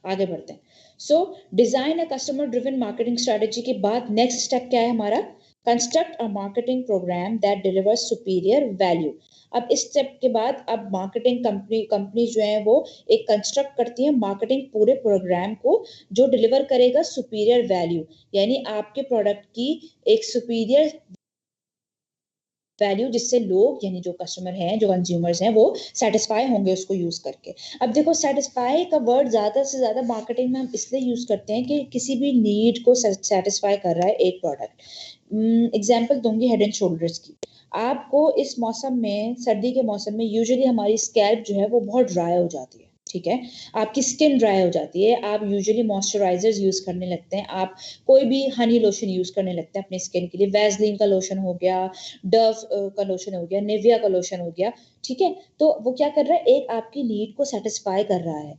आगे बढ़ते हैं। So design a customer driven marketing strategy के बाद नेक्स्ट स्टेप क्या है हमारा? Construct a marketing programme that delivers superior value. अब इस स्टेप के बाद अब मार्केटिंग कंपनी जो है वो एक कंस्ट्रक्ट करती है मार्केटिंग पूरे प्रोग्राम को जो डिलीवर करेगा सुपीरियर वैल्यू, यानी आपके प्रोडक्ट की एक सुपीरियर वैल्यू जिससे लोग यानी जो कस्टमर हैं, जो कंज्यूमर्स हैं, वो सेटिस्फाई होंगे उसको यूज करके। अब देखो सेटिस्फाई का वर्ड ज्यादा से ज्यादा मार्केटिंग में हम इसलिए यूज करते हैं कि किसी भी नीड को सेटिस्फाई कर रहा है एक प्रोडक्ट। एग्जांपल दूंगी हेड एंड शोल्डर्स की। आपको इस मौसम में, सर्दी के मौसम में यूजुअली हमारी स्कैल्प जो है वो बहुत ड्राई हो जाती है, ठीक है, आपकी स्किन ड्राई हो जाती है, आप यूजुअली मॉइस्चराइजर्स यूज करने लगते हैं, आप कोई भी हनी लोशन यूज करने लगते हैं अपनी स्किन के लिए, वैसलीन का लोशन हो गया, डव का लोशन हो गया, निविया का लोशन हो गया, ठीक है। तो वो क्या कर रहा है, एक आपकी नीड को सेटिस्फाई कर रहा है।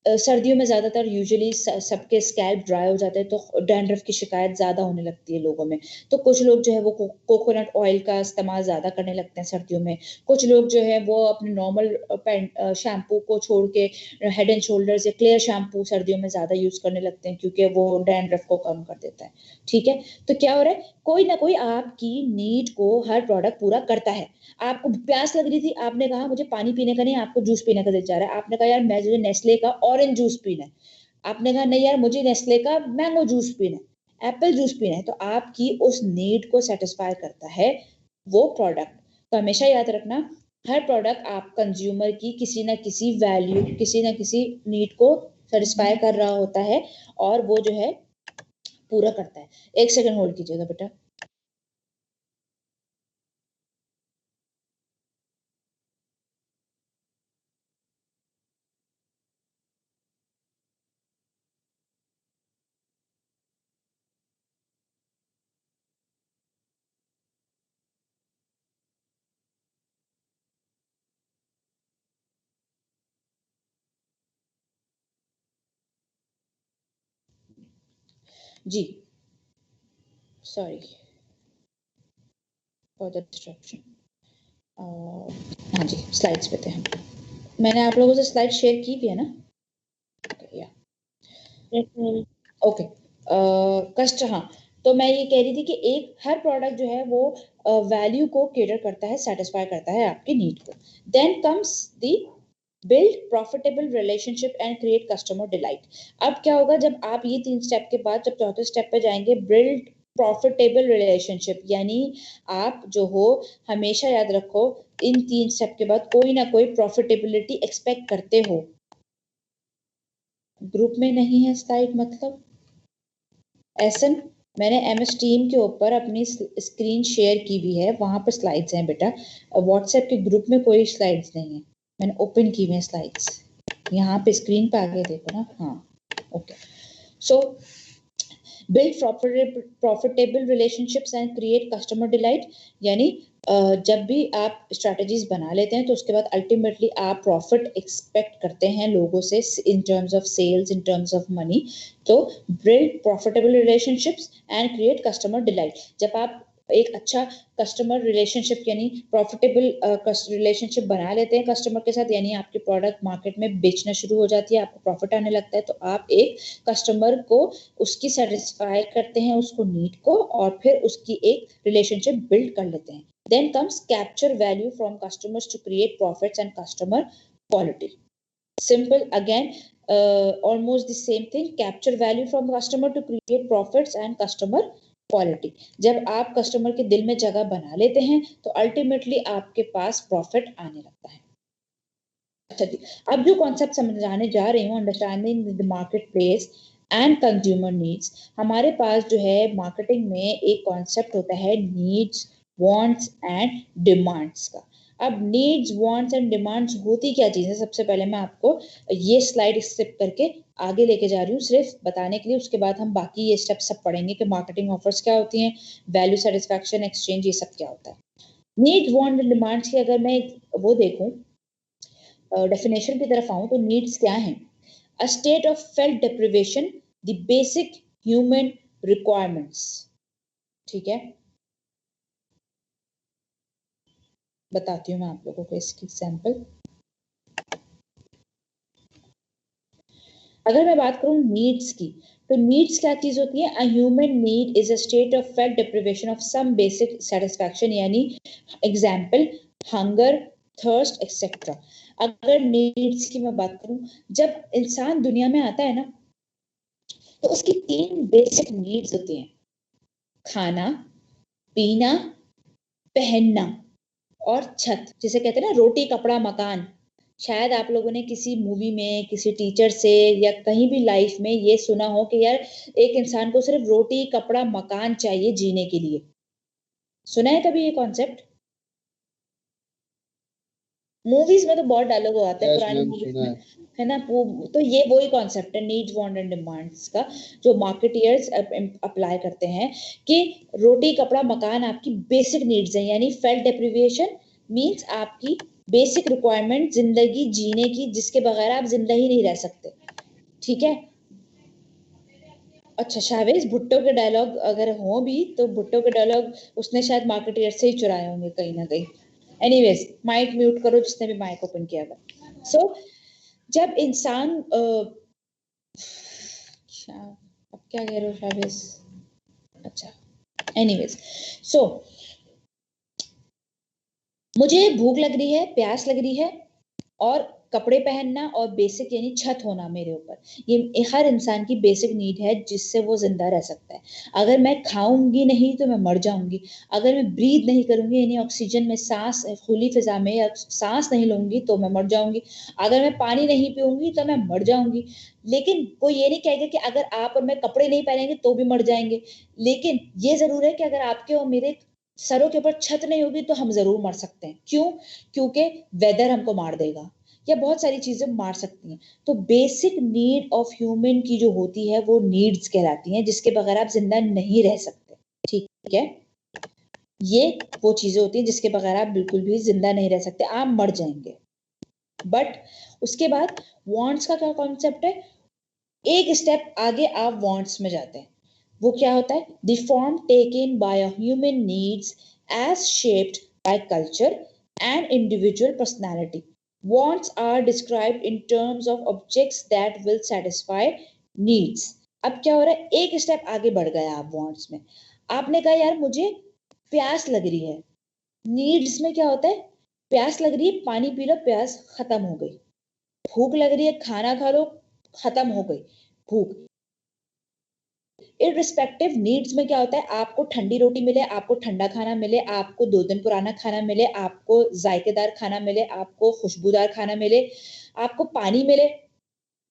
सर्दियों में ज़्यादातर यूजुअली सबके स्कैल्प ड्राई हो जाते हैं तो डैंड्रफ की शिकायत ज़्यादा होने लगती है लोगों में। तो कुछ लोग जो है वो कोकोनट ऑयल का इस्तेमाल ज़्यादा करने लगते हैं सर्दियों में। कुछ लोग जो है वो अपने नॉर्मल शैम्पू को छोड़ के हेड एंड शोल्डर्स या क्लियर शैम्पू सर्दियों में ज़्यादा यूज़ करने लगते हैं क्योंकि वो डैंड्रफ को कम कर देता है, ठीक है। तो क्या हो रहा है, कोई ना कोई आपकी नीड को हर प्रोडक्ट पूरा करता है। आपको प्यास लग रही थी, आपने कहा मुझे पानी पीने का नहीं, आपको जूस पीने का दिल चाह रहा है, आपने कहा यार मुझे नेस्ले का ऑरेंज जूस पीना है, आपने कहा नहीं यार मुझे नेस्ले का मैंगो जूस पीना है, एप्पल जूस पीना है। तो आपकी उस नीड को सेटिस्फाई करता है वो प्रोडक्ट। तो हमेशा याद रखना, हर प्रोडक्ट आप कंज्यूमर की किसी ना किसी वैल्यू, किसी ना किसी नीड को सेटिस्फाई कर रहा होता है और वो जो है पूरा करता है। एक सेकंड होल्ड कीजिएगा बेटा। जी सॉरी फॉर द डिस्ट्रप्शन। हाँ जी, स्लाइड्स पे थे हम। मैंने आप लोगों से स्लाइड शेयर की भी है ना? या ओके। कस्ट, हाँ। तो मैं ये कह रही थी कि एक हर प्रोडक्ट जो है वो वैल्यू को केटर करता है, सेटिस्फाई करता है आपकी नीड को। Then comes the build profitable relationship and create customer delight. अब क्या होगा जब आप ये 3 स्टेप के बाद जब चौथे स्टेप पे जाएंगे, बिल्ड प्रॉफिटेबल रिलेशनशिप, यानी आप जो हो हमेशा याद रखो इन 3 स्टेप के बाद कोई ना कोई प्रॉफिटेबिलिटी एक्सपेक्ट करते हो। ग्रुप में नहीं है स्लाइड मतलब ऐसन, मैंने एमएस टीम के ऊपर अपनी स्क्रीन शेयर की हुई है, वहां पर स्लाइड्स हैं बेटा। व्हाट्सएप के ग्रुप में कोई स्लाइड्स नहीं है, मैंने ओपन की हुई है स्लाइड्स, यहाँ पे स्क्रीन पे आगे देखो ना। हाँ okay. So build profitable relationships and create customer delight, यानी जब भी आप स्ट्रेटजीज बना लेते हैं तो उसके बाद अल्टीमेटली आप प्रॉफिट एक्सपेक्ट करते हैं लोगों से in terms of sales, in terms of money. तो build profitable relationships and create customer delight. जब आप एक अच्छा कस्टमर रिलेशनशिप यानी प्रॉफिटेबल रिलेशनशिप बना लेते हैं कस्टमर के साथ, यानी आपकी प्रोडक्ट मार्केट में बेचना शुरू हो जाती है, आपको प्रॉफिट आने लगता है, तो आप एक कस्टमर को उसकी सेटिस्फाई करते हैं, उसको नीड को, और फिर उसकी एक रिलेशनशिप बिल्ड कर लेते हैं। Then comes capture value from customers to create profits and customer quality. Simple again, almost the same thing, capture value from customer to create profits and customer quality। जब आप कस्टमर के दिल में जगह बना लेते हैं तो अल्टीमेटली आपके पास प्रॉफिट आने लगता है। अच्छा जी, अब जो कॉन्सेप्ट समझाने जा रही हूँ, understanding the market place and consumer needs, हमारे पास जो है मार्केटिंग में एक कॉन्सेप्ट होता है नीड्स, वांट्स एंड डिमांड्स का। अब नीड्स, वांट्स एंड डिमांड्स होती क्या चीज़ है, सबसे पहले मैं आपको ये स्लाइड स्किप करके आगे लेके जा रही हूँ सिर्फ बताने के लिए, उसके बाद हम बाकी ये स्टेप सब पढ़ेंगे कि मार्केटिंग ऑफर्स क्या होती हैं, वैल्यू सेटिस्फैक्शन एक्सचेंज, ये सब क्या होता है। नीड्स, वांट्स एंड डिमांड्स की अगर मैं वो देखूं, डेफिनेशन की तरफ आऊं तो नीड्स क्या है? अ state of felt deprivation, the basic human requirements, ठीक है। बताती हूँ मैं आप लोगों को इसकी एग्जांपल। अगर मैं बात करूं नीड्स की, तो नीड्स क्या चीज होती है? A human need is a state of felt deprivation of some basic satisfaction, यानी एग्जाम्पल हंगर, थर्स्ट एक्सेट्रा। अगर नीड्स की मैं बात करूं, जब इंसान दुनिया में आता है ना, तो उसकी 3 बेसिक नीड्स होती हैं, खाना, पीना, पहनना और छत। जिसे कहते हैं ना रोटी कपड़ा मकान। शायद आप लोगों ने किसी मूवी में, किसी टीचर से या कहीं भी लाइफ में ये सुना हो कि यार एक इंसान को सिर्फ रोटी कपड़ा मकान चाहिए जीने के लिए। सुना है कभी ये कॉन्सेप्ट? मूवीज में तो बहुत डायलॉग आते हैं यस पुरानी मैम, मूवीज सुना में, है। है ना? वो तो ये वही कॉन्सेप्ट है नीड्स वांट एंड डिमांड्स का, जो मार्केटियर्स अप्लाई करते हैं कि रोटी कपड़ा मकान आपकी बेसिक नीड्स है, यानी फेल्ट डेप्रिविएशन मींस आपकी बेसिक रिक्वायरमेंट जिंदगी जीने की, जिसके बगैर आप जिंदा ही नहीं रह सकते। ठीक है। अच्छा, शाहवेज भुट्टो के डायलॉग अगर हो भी तो भुट्टो के डायलॉग उसने शायद मार्केटियर से ही चुराए होंगे कहीं ना कहीं। एनीवेज, माइक म्यूट करो जिसने भी माइक ओपन किया हुआ। सो जब इंसान अब क्या कह रहे हो शाहवेज? अच्छा, एनीवेज, सो मुझे भूख लग रही है, प्यास लग रही है, और कपड़े पहनना और बेसिक यानी छत होना मेरे ऊपर, ये हर इंसान की बेसिक नीड है जिससे वो जिंदा रह सकता है। अगर मैं खाऊंगी नहीं तो मैं मर जाऊंगी। अगर मैं ब्रीथ नहीं करूंगी यानी ऑक्सीजन में सांस खुली फिजा में या सांस नहीं लूंगी तो मैं मर जाऊंगी। अगर मैं पानी नहीं पीऊंगी तो मैं मर जाऊंगी। लेकिन कोई ये नहीं कहेगा कि अगर आप और मैं कपड़े नहीं पहनेंगे तो भी मर जाएंगे। लेकिन ये जरूर है कि अगर आपके और मेरे सरों के ऊपर छत नहीं होगी तो हम जरूर मर सकते हैं। क्यों? क्योंकि वेदर हमको मार देगा या बहुत सारी चीजें मार सकती हैं। तो बेसिक नीड ऑफ ह्यूमन की जो होती है वो नीड्स कहलाती हैं, जिसके बगैर आप जिंदा नहीं रह सकते। ठीक है। ये वो चीजें होती हैं जिसके बगैर आप बिल्कुल भी जिंदा नहीं रह सकते, आप मर जाएंगे। बट उसके बाद वांट्स का क्या कॉन्सेप्ट है? एक स्टेप आगे आप वांट्स में जाते हैं। वो क्या होता है? The form taken by human needs as shaped by culture and individual personality. Wants are described in terms of objects that will satisfy needs. अब क्या हो रहा है? एक स्टेप आगे बढ़ गया आप वांट्स में। आपने कहा यार मुझे प्यास लग रही है। नीड्स में क्या होता है? प्यास लग रही है, पानी पी लो, प्यास खत्म हो गई। भूख लग रही है, खाना खा लो, खत्म हो गई भूख। इररिस्पेक्टिव नीड्स में क्या होता है? आपको ठंडी रोटी मिले, आपको ठंडा खाना मिले, आपको 2 दिन पुराना खाना मिले, आपको जायकेदार खाना मिले, आपको खुशबूदार खाना मिले, आपको पानी मिले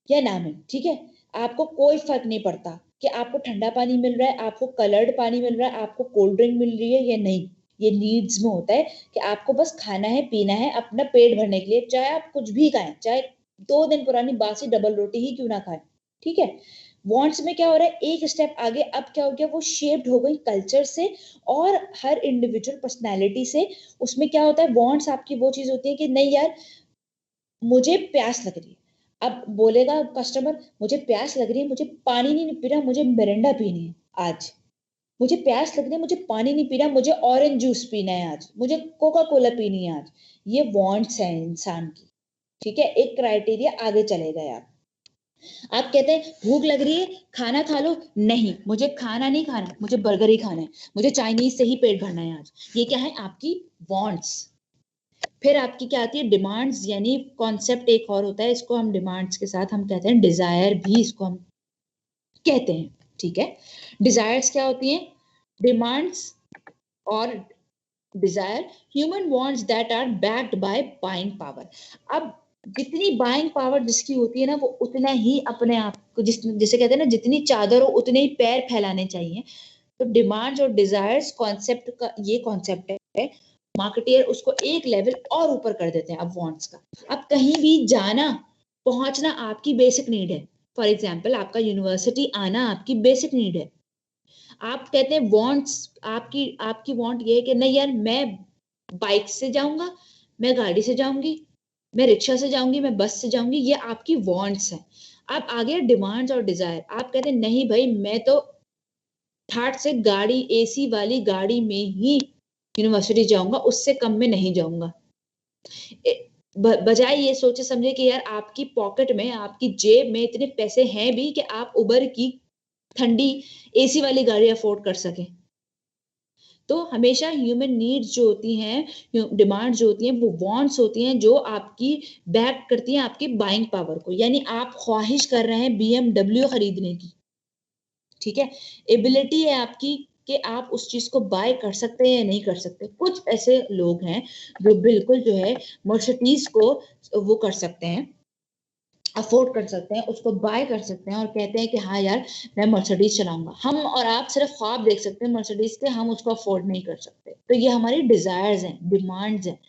या ना मिले, ठीक है, आपको कोई फर्क नहीं पड़ता कि आपको ठंडा पानी मिल रहा है, आपको कलर्ड पानी मिल रहा है, आपको कोल्ड ड्रिंक मिल रही है या नहीं। ये नीड्स में होता है कि आपको बस खाना है, पीना है अपना पेट भरने के लिए, चाहे आप कुछ भी खाएं, चाहे 2 दिन पुरानी बासी डबल रोटी ही क्यों ना खाएं। ठीक है। वांट्स में क्या हो रहा है? एक स्टेप आगे अब क्या हो गया? वो शेप्ड हो गई कल्चर से और हर इंडिविजुअल पर्सनैलिटी से। उसमें क्या होता है? वांट्स आपकी वो चीज होती है कि नहीं यार मुझे प्यास लग रही है। अब बोलेगा कस्टमर मुझे प्यास लग रही है, मुझे पानी नहीं पी रहा, मुझे मिरिंडा पीनी है आज। मुझे प्यास लग रही है, मुझे पानी नहीं पी रहा, मुझे ऑरेंज जूस पीना है आज, मुझे कोका कोला पीनी है आज। ये वांट्स है इंसान की। ठीक है, एक क्राइटेरिया आगे चले गए आप कहते हैं भूख लग रही है, खाना खा लो। नहीं, मुझे खाना नहीं खाना, मुझे बर्गर ही खाना है, मुझे चाइनीज से ही पेट भरना है आज। ये क्या है? आपकी वांट्स। फिर आपकी क्या आती है? डिमांड्स, यानी कॉन्सेप्ट एक और होता है, इसको हम डिमांड्स के साथ हम कहते हैं डिजायर भी, इसको हम कहते हैं। ठीक है। डिजायर्स क्या होती हैं? डिमांड्स और desire human wants that are backed by buying power. अब जितनी बाइंग पावर जिसकी होती है ना, वो उतना ही अपने आप को जिसे कहते हैं ना, जितनी चादर हो उतने ही पैर फैलाने चाहिए। तो डिमांड्स और डिजायर्स कॉन्सेप्ट का ये कॉन्सेप्ट है। मार्केटियर उसको एक लेवल और ऊपर कर देते हैं अब वांट्स का। अब कहीं भी जाना पहुंचना आपकी बेसिक नीड है। फॉर एग्जाम्पल आपका यूनिवर्सिटी आना आपकी बेसिक नीड है। आप कहते हैं वांट्स, आपकी आपकी वांट ये है कि नहीं यार मैं बाइक से जाऊंगा, मैं गाड़ी से जाऊंगी, मैं रिक्शा से जाऊंगी, मैं बस से जाऊंगी, ये आपकी वांट्स है। अब आगे डिमांड्स और डिजायर, आप कहते हैं नहीं भाई मैं तो ठाट से गाड़ी एसी वाली गाड़ी में ही यूनिवर्सिटी जाऊंगा, उससे कम में नहीं जाऊंगा। बजाय ये सोचे समझे कि यार आपकी पॉकेट में, आपकी जेब में इतने पैसे हैं भी कि आप उबर की ठंडी एसी वाली गाड़ी अफोर्ड कर सकें। तो हमेशा ह्यूमन नीड्स जो होती हैं, डिमांड्स जो होती हैं, वो वांट्स होती हैं जो आपकी बैक करती हैं आपकी बाइंग पावर को। यानी आप ख्वाहिश कर रहे हैं बीएमडब्ल्यू खरीदने की, ठीक है? एबिलिटी है आपकी कि आप उस चीज़ को बाय कर सकते हैं या नहीं कर सकते। कुछ ऐसे लोग हैं जो बिल्कुल जो है मर्सिडीज़ को वो कर सकते हैं, अफ़ोर्ड कर सकते हैं, उसको बाय कर सकते हैं और कहते हैं कि हाँ यार, मैं मर्सिडीज़ चलाऊँगा। हम और आप सिर्फ़ ख्वाब देख सकते हैं मर्सिडीज़ के, हम उसको अफ़ोर्ड नहीं कर सकते। तो ये हमारी डिज़ायर्स हैं, डिमांड्स हैं,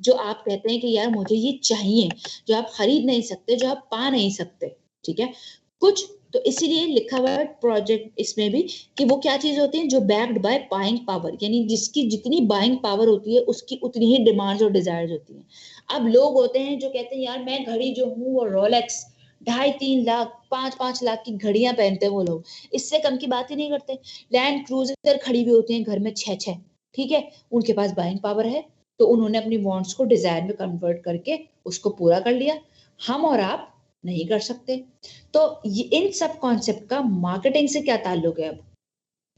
जो आप कहते हैं कि यार मुझे ये चाहिए, जो आप खरीद नहीं सकते, जो आप पा नहीं सकते, ठीक है? कुछ तो इसीलिए लिखा हुआ है प्रोजेक्ट इसमें भी कि वो क्या चीज़ होती है जो बैक्ड बाय बाइंग पावर, यानी जिसकी जितनी बाइंग पावर होती है, उसकी उतनी ही डिमांड्स और डिज़ायर्स होती हैं। अब लोग होते हैं जो कहते हैं यार मैं घड़ी जो हूँ वो रोलेक्स 2.5-3 लाख 5-5 लाख की घड़ियां पहनते हैं वो लोग, इससे कम की बात ही नहीं करते। लैंड क्रूजर खड़ी हुई होती हैं घर में 6-6, ठीक है? उनके पास बाइंग पावर है, तो उन्होंने अपनी वांट्स को डिजायर में कन्वर्ट करके उसको पूरा कर लिया। हम और आप नहीं कर सकते। तो ये इन सब कॉन्सेप्ट का मार्केटिंग से क्या ताल्लुक है अब?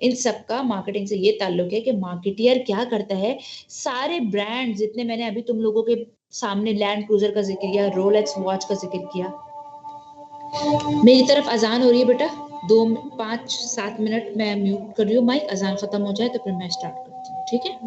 इन सब का मार्केटिंग से ये ताल्लुक है कि मार्केटियर क्या करता है, सारे ब्रांड जितने मैंने अभी तुम लोगों के सामने लैंड क्रूजर का ज़िक्र किया, रोलेक्स वॉच का ज़िक्र किया। मेरी तरफ अज़ान हो रही है बेटा, 2 5-7 मिनट मैं म्यूट कर रही हूँ माइक, अज़ान खत्म हो जाए तो फिर मैं स्टार्ट करती हूँ, ठीक है?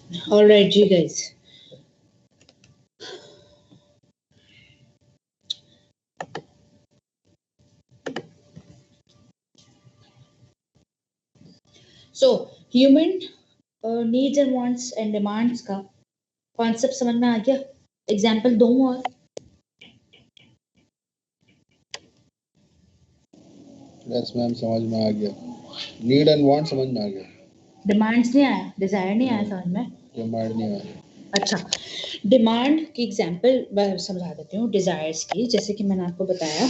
ऑलराइट जी guys, so human needs and wants and demands का कॉन्सेप्ट समझ में आ गया? एग्जांपल दूं और यस मैम, समझ में आ गया। नीड एंड वांट समझ में आ गया, डिमांड्स नहीं आया, डिजायर नहीं आया समझ में? डिमांड नहीं आया। अच्छा, डिमांड की एग्जांपल मैं समझा देती हूँ डिजायर्स की। जैसे कि मैंने आपको बताया,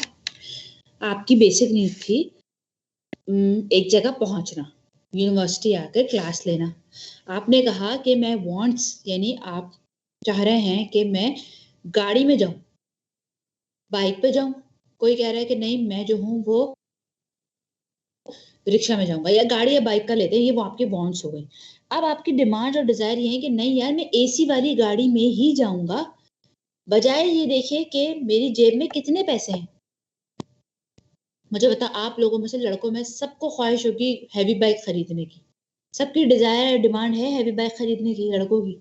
आपकी बेसिक नीड थी एक जगह पहुंचना, यूनिवर्सिटी आकर क्लास लेना। आपने कहा कि मैं वांट्स यानी आप चाह रहे हैं कि मैं गाड़ी में जाऊं, बाइक पे जाऊं। कोई कह रहा है कि नहीं मैं जो हूं वो रिक्शा में जाऊंगा, या गाड़ी या बाइक का लेते हैं, ये वो आपके वांट्स हो गई। अब आपकी डिमांड और डिजायर ये है कि नहीं यार मैं एसी वाली गाड़ी में ही जाऊंगा, बजाय ये देखिए कि मेरी जेब में कितने पैसे हैं। मुझे बता, आप लोगों में से लड़कों में सबको ख्वाहिश होगी हैवी बाइक खरीदने की, सबकी डिजायर डिमांड है हैवी बाइक खरीदने की लड़कों की,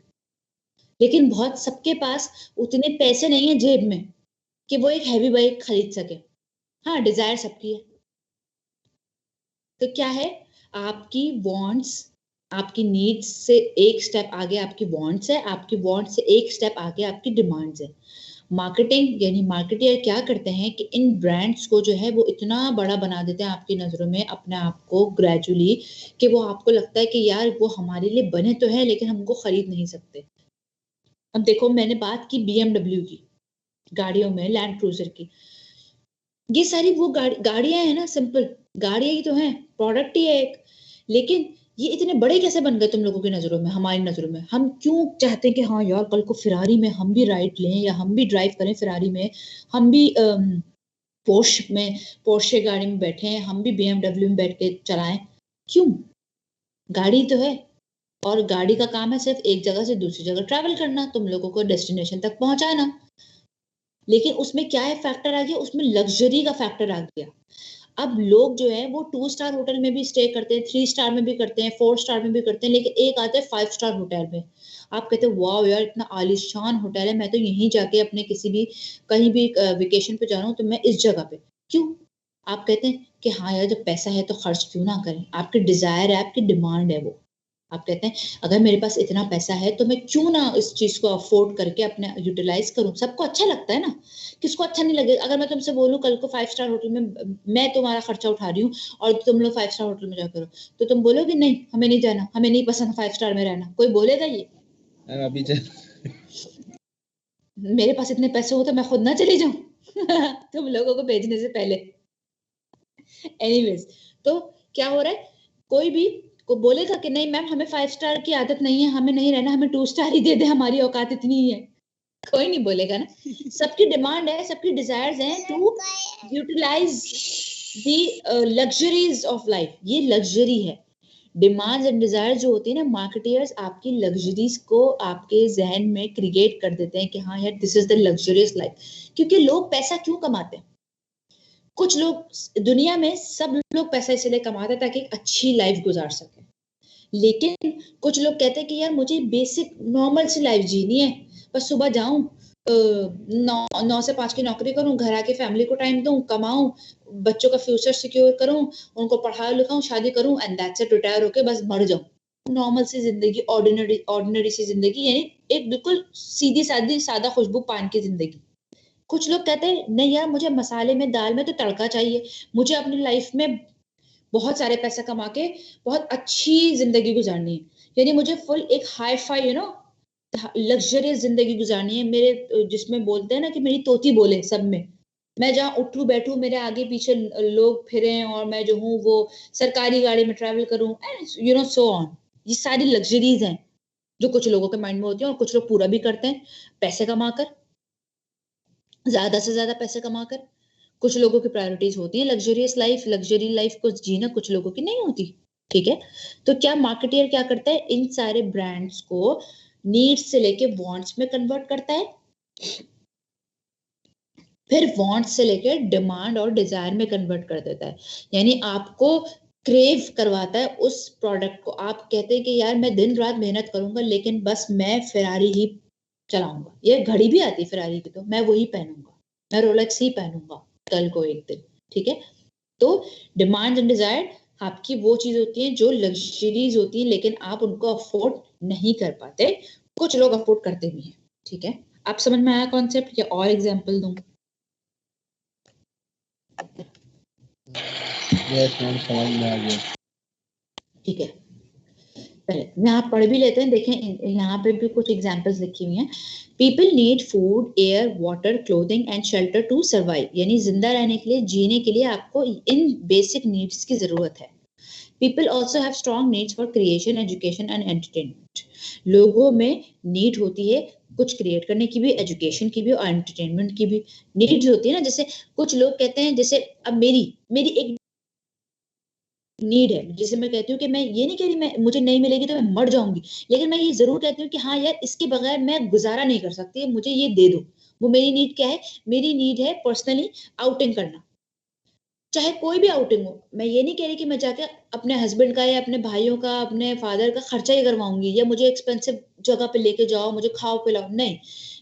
लेकिन बहुत सबके पास उतने पैसे नहीं है जेब में कि वो एक हैवी बाइक खरीद सके। हाँ, डिजायर सबकी है। तो क्या है, आपकी वांट्स आपकी नीड्स से एक स्टेप आगे आपकी वांट्स है, आपकी वांट्स से एक स्टेप आगे आपकी डिमांड्स है। मार्केटिंग यानी मार्केटर क्या करते हैं कि इन ब्रांड्स को जो है वो इतना बड़ा बना देते हैं आपकी नजरों में अपने आप को ग्रेजुअली, कि वो आपको लगता है कि यार वो हमारे लिए बने तो है लेकिन हम उनको खरीद नहीं सकते। अब देखो, मैंने बात की BMW की, गाड़ियों में लैंड क्रूजर की, ये सारी वो गाड़ियां हैं ना, सिंपल गाड़ियां ही तो हैं, प्रोडक्ट ही है एक। लेकिन ये इतने बड़े कैसे बन गए तुम लोगों की नजरों में, हमारी नजरों में? हम क्यों चाहते हैं कि हाँ यार कल को फिरारी में हम भी राइड लें, या हम भी ड्राइव करें फिरारी में, हम भी पोर्श में पोर्शे गाड़ी में बैठे हैं, हम भी BMW में बैठ के चलाएं? क्यों? गाड़ी तो है, और गाड़ी का काम है सिर्फ एक जगह से दूसरी जगह ट्रैवल करना, तुम लोगों को डेस्टिनेशन तक पहुंचाना। लेकिन उसमें क्या है फैक्टर आ गया, उसमें लग्जरी का फैक्टर आ गया। अब लोग जो है वो 2 स्टार होटल में भी स्टे करते हैं, 3 स्टार में भी करते हैं, 4 स्टार में भी करते हैं, लेकिन एक आता है 5 स्टार होटल में। आप कहते हैं वाह यार इतना आलीशान होटल है, मैं तो यहीं जाके अपने किसी भी कहीं भी वेकेशन पे जा रहा हूँ तो मैं इस जगह पे क्यों? आप कहते हैं कि हाँ यार जब पैसा है तो खर्च क्यों ना करें, आपकी डिजायर है, आपकी डिमांड है वो। आप कहते हैं अगर मेरे पास इतना पैसा है तो मैं क्यों ना इस चीज को अफोर्ड करके अपने यूटिलाइज करूं। सबको अच्छा लगता है ना, किसको अच्छा नहीं लगेगा? अगर मैं तुमसे बोलूं कल को 5 स्टार होटल में मैं तुम्हारा खर्चा उठा रही हूँ और तुम लोग 5 स्टार होटल में जाकर, तो तुम बोलोगे नहीं हमें नहीं जाना, हमें नहीं पसंद 5 स्टार में रहना? कोई बोलेगा ये? अभी मेरे पास इतने पैसे हो तो मैं खुद ना चली जाऊं तुम लोगों को भेजने से पहले। एनीवेज, तो क्या हो रहा है, कोई भी को बोलेगा कि नहीं मैम हमें 5 स्टार की आदत नहीं है, हमें नहीं रहना, हमें 2 स्टार ही दे दे, हमारी औकात इतनी ही है? कोई नहीं बोलेगा ना। सबकी डिमांड है, सबकी डिजायर्स हैं to utilize the luxuries of life. ये लग्जरी है। डिमांड्स एंड डिजायर जो होती है ना, मार्केटियर्स आपकी लग्जरीज को आपके जहन में क्रिएट कर देते हैं कि हाँ यार this is the luxurious life. क्योंकि लोग पैसा क्यों कमाते हैं? कुछ लोग, दुनिया में सब लोग पैसा इसलिए कमाते हैं ताकि एक अच्छी लाइफ गुजार सके, लेकिन कुछ लोग कहते हैं कि यार मुझे बेसिक नॉर्मल सी लाइफ जीनी है, बस सुबह जाऊं 9 से 5 की नौकरी करूं, घर आके फैमिली को टाइम दूं, कमाऊं, बच्चों का फ्यूचर सिक्योर करूं, उनको पढ़ा लिखाऊं, शादी करूं एंड दैट्स इट, रिटायर होके बस मर जाऊं। नॉर्मल सी जिंदगी, ऑर्डिनरी ऑर्डिनरी सी जिंदगी, यानी एक बिल्कुल सीधी सादी सादा खुशबू पान की जिंदगी। कुछ लोग कहते हैं नहीं यार मुझे मसाले में दाल में तो तड़का चाहिए, मुझे अपनी लाइफ में बहुत सारे पैसे कमा के बहुत अच्छी जिंदगी गुजारनी है, यानी मुझे फुल एक हाई फाई लग्जरियस जिंदगी गुजारनी है, मेरे जिसमें बोलते हैं ना कि मेरी तोती बोले सब में, मैं जहाँ उठू बैठू मेरे आगे पीछे लोग फिरे और मैं जो हूँ वो सरकारी गाड़ी में ट्रैवल करूं एंड सो ऑन। ये सारी लग्जरीज हैं जो कुछ लोगों के माइंड में होती है, और कुछ लोग पूरा भी करते हैं पैसे कमाकर, ज्यादा से ज्यादा पैसे कमाकर। कुछ लोगों की प्रायोरिटीज होती है लग्जरियस लाइफ, लग्जरी लाइफ को जीना कुछ लोगों की नहीं होती। ठीक है, तो क्या मार्केटियर क्या करता है, इन सारे ब्रांड्स को नीड्स से लेके वांट्स में कन्वर्ट करता है, फिर वांट्स से लेकर डिमांड और डिजायर में कन्वर्ट कर देता है। यानी आपको क्रेव करवाता है उस प्रोडक्ट को। आप कहते हैं कि यार मैं दिन रात मेहनत करूंगा लेकिन बस मैं फेरारी ही चलाऊंगा, ये घड़ी भी आती है फेरारी की, तो मैं वही पहनूंगा, मैं रोलेक्स ही पहनूंगा कल को एक दिन, ठीक है। तो डिमांड एंड डिजायर आपकी वो चीज होती है जो लग्जरीज होती है लेकिन आप उनको अफोर्ड नहीं कर पाते, कुछ लोग अफोर्ड करते भी हैं, ठीक है। आप समझ में आया कॉन्सेप्ट, या और एग्जांपल दूं? यस मैम समझ में आ गया। ठीक है, पहले यहाँ पढ़ भी लेते हैं, देखें यहाँ पे भी कुछ एग्जांपल्स लिखी हुई हैं। People need food, air, water, clothing and shelter to survive, यानी जिंदा रहने के लिए, जीने के लिए आपको इन बेसिक नीड्स की जरूरत है। People also have strong needs for creation, education and entertainment. लोगों में नीड होती है कुछ क्रिएट करने की भी, एजुकेशन की भी और एंटरटेनमेंट की भी नीड्स होती है ना। जैसे कुछ लोग कहते हैं, जैसे अब मेरी एक नीड है, जैसे मैं कहती हूँ कि मैं ये नहीं कह रही मैं मुझे नहीं मिलेगी तो मैं मर जाऊंगी, लेकिन मैं ये जरूर कहती हूँ कि हाँ यार इसके बगैर मैं गुजारा नहीं कर सकती, मुझे ये दे दो। वो मेरी नीड क्या है? मेरी नीड है पर्सनली आउटिंग करना, चाहे कोई भी आउटिंग हो। मैं ये नहीं कह रही कि मैं जाके अपने हस्बैंड का या अपने भाइयों का, अपने फादर का खर्चा ही करवाऊंगी, या मुझे एक्सपेंसिव जगह पे लेके जाओ, मुझे खाओ पिलाओ, नहीं।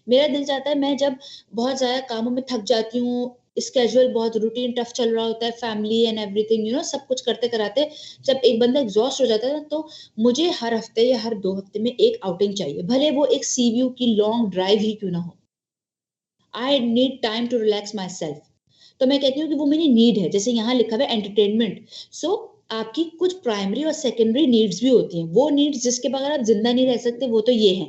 मेरा दिल चाहता है, मैं जब बहुत ज्यादा कामों में थक जाती हूँ, स्केजुअल बहुत रूटीन टफ चल रहा होता है, फैमिली एंड एवरीथिंग सब कुछ करते कराते जब एक बंदा एग्जॉस्ट हो जाता है तो मुझे हर हफ्ते या हर 2 हफ्ते में एक आउटिंग चाहिए, भले वो एक सी व्यू की लॉन्ग ड्राइव ही क्यों ना हो। I need time to relax myself. तो मैं कहती हूँ कि वो मेरी नीड है। जैसे यहाँ लिखा हुआ है एंटरटेनमेंट, सो आपकी कुछ प्राइमरी और सेकेंडरी नीड्स भी होती हैं। वो नीड्स जिसके बगैर आप जिंदा नहीं रह सकते वो तो ये है,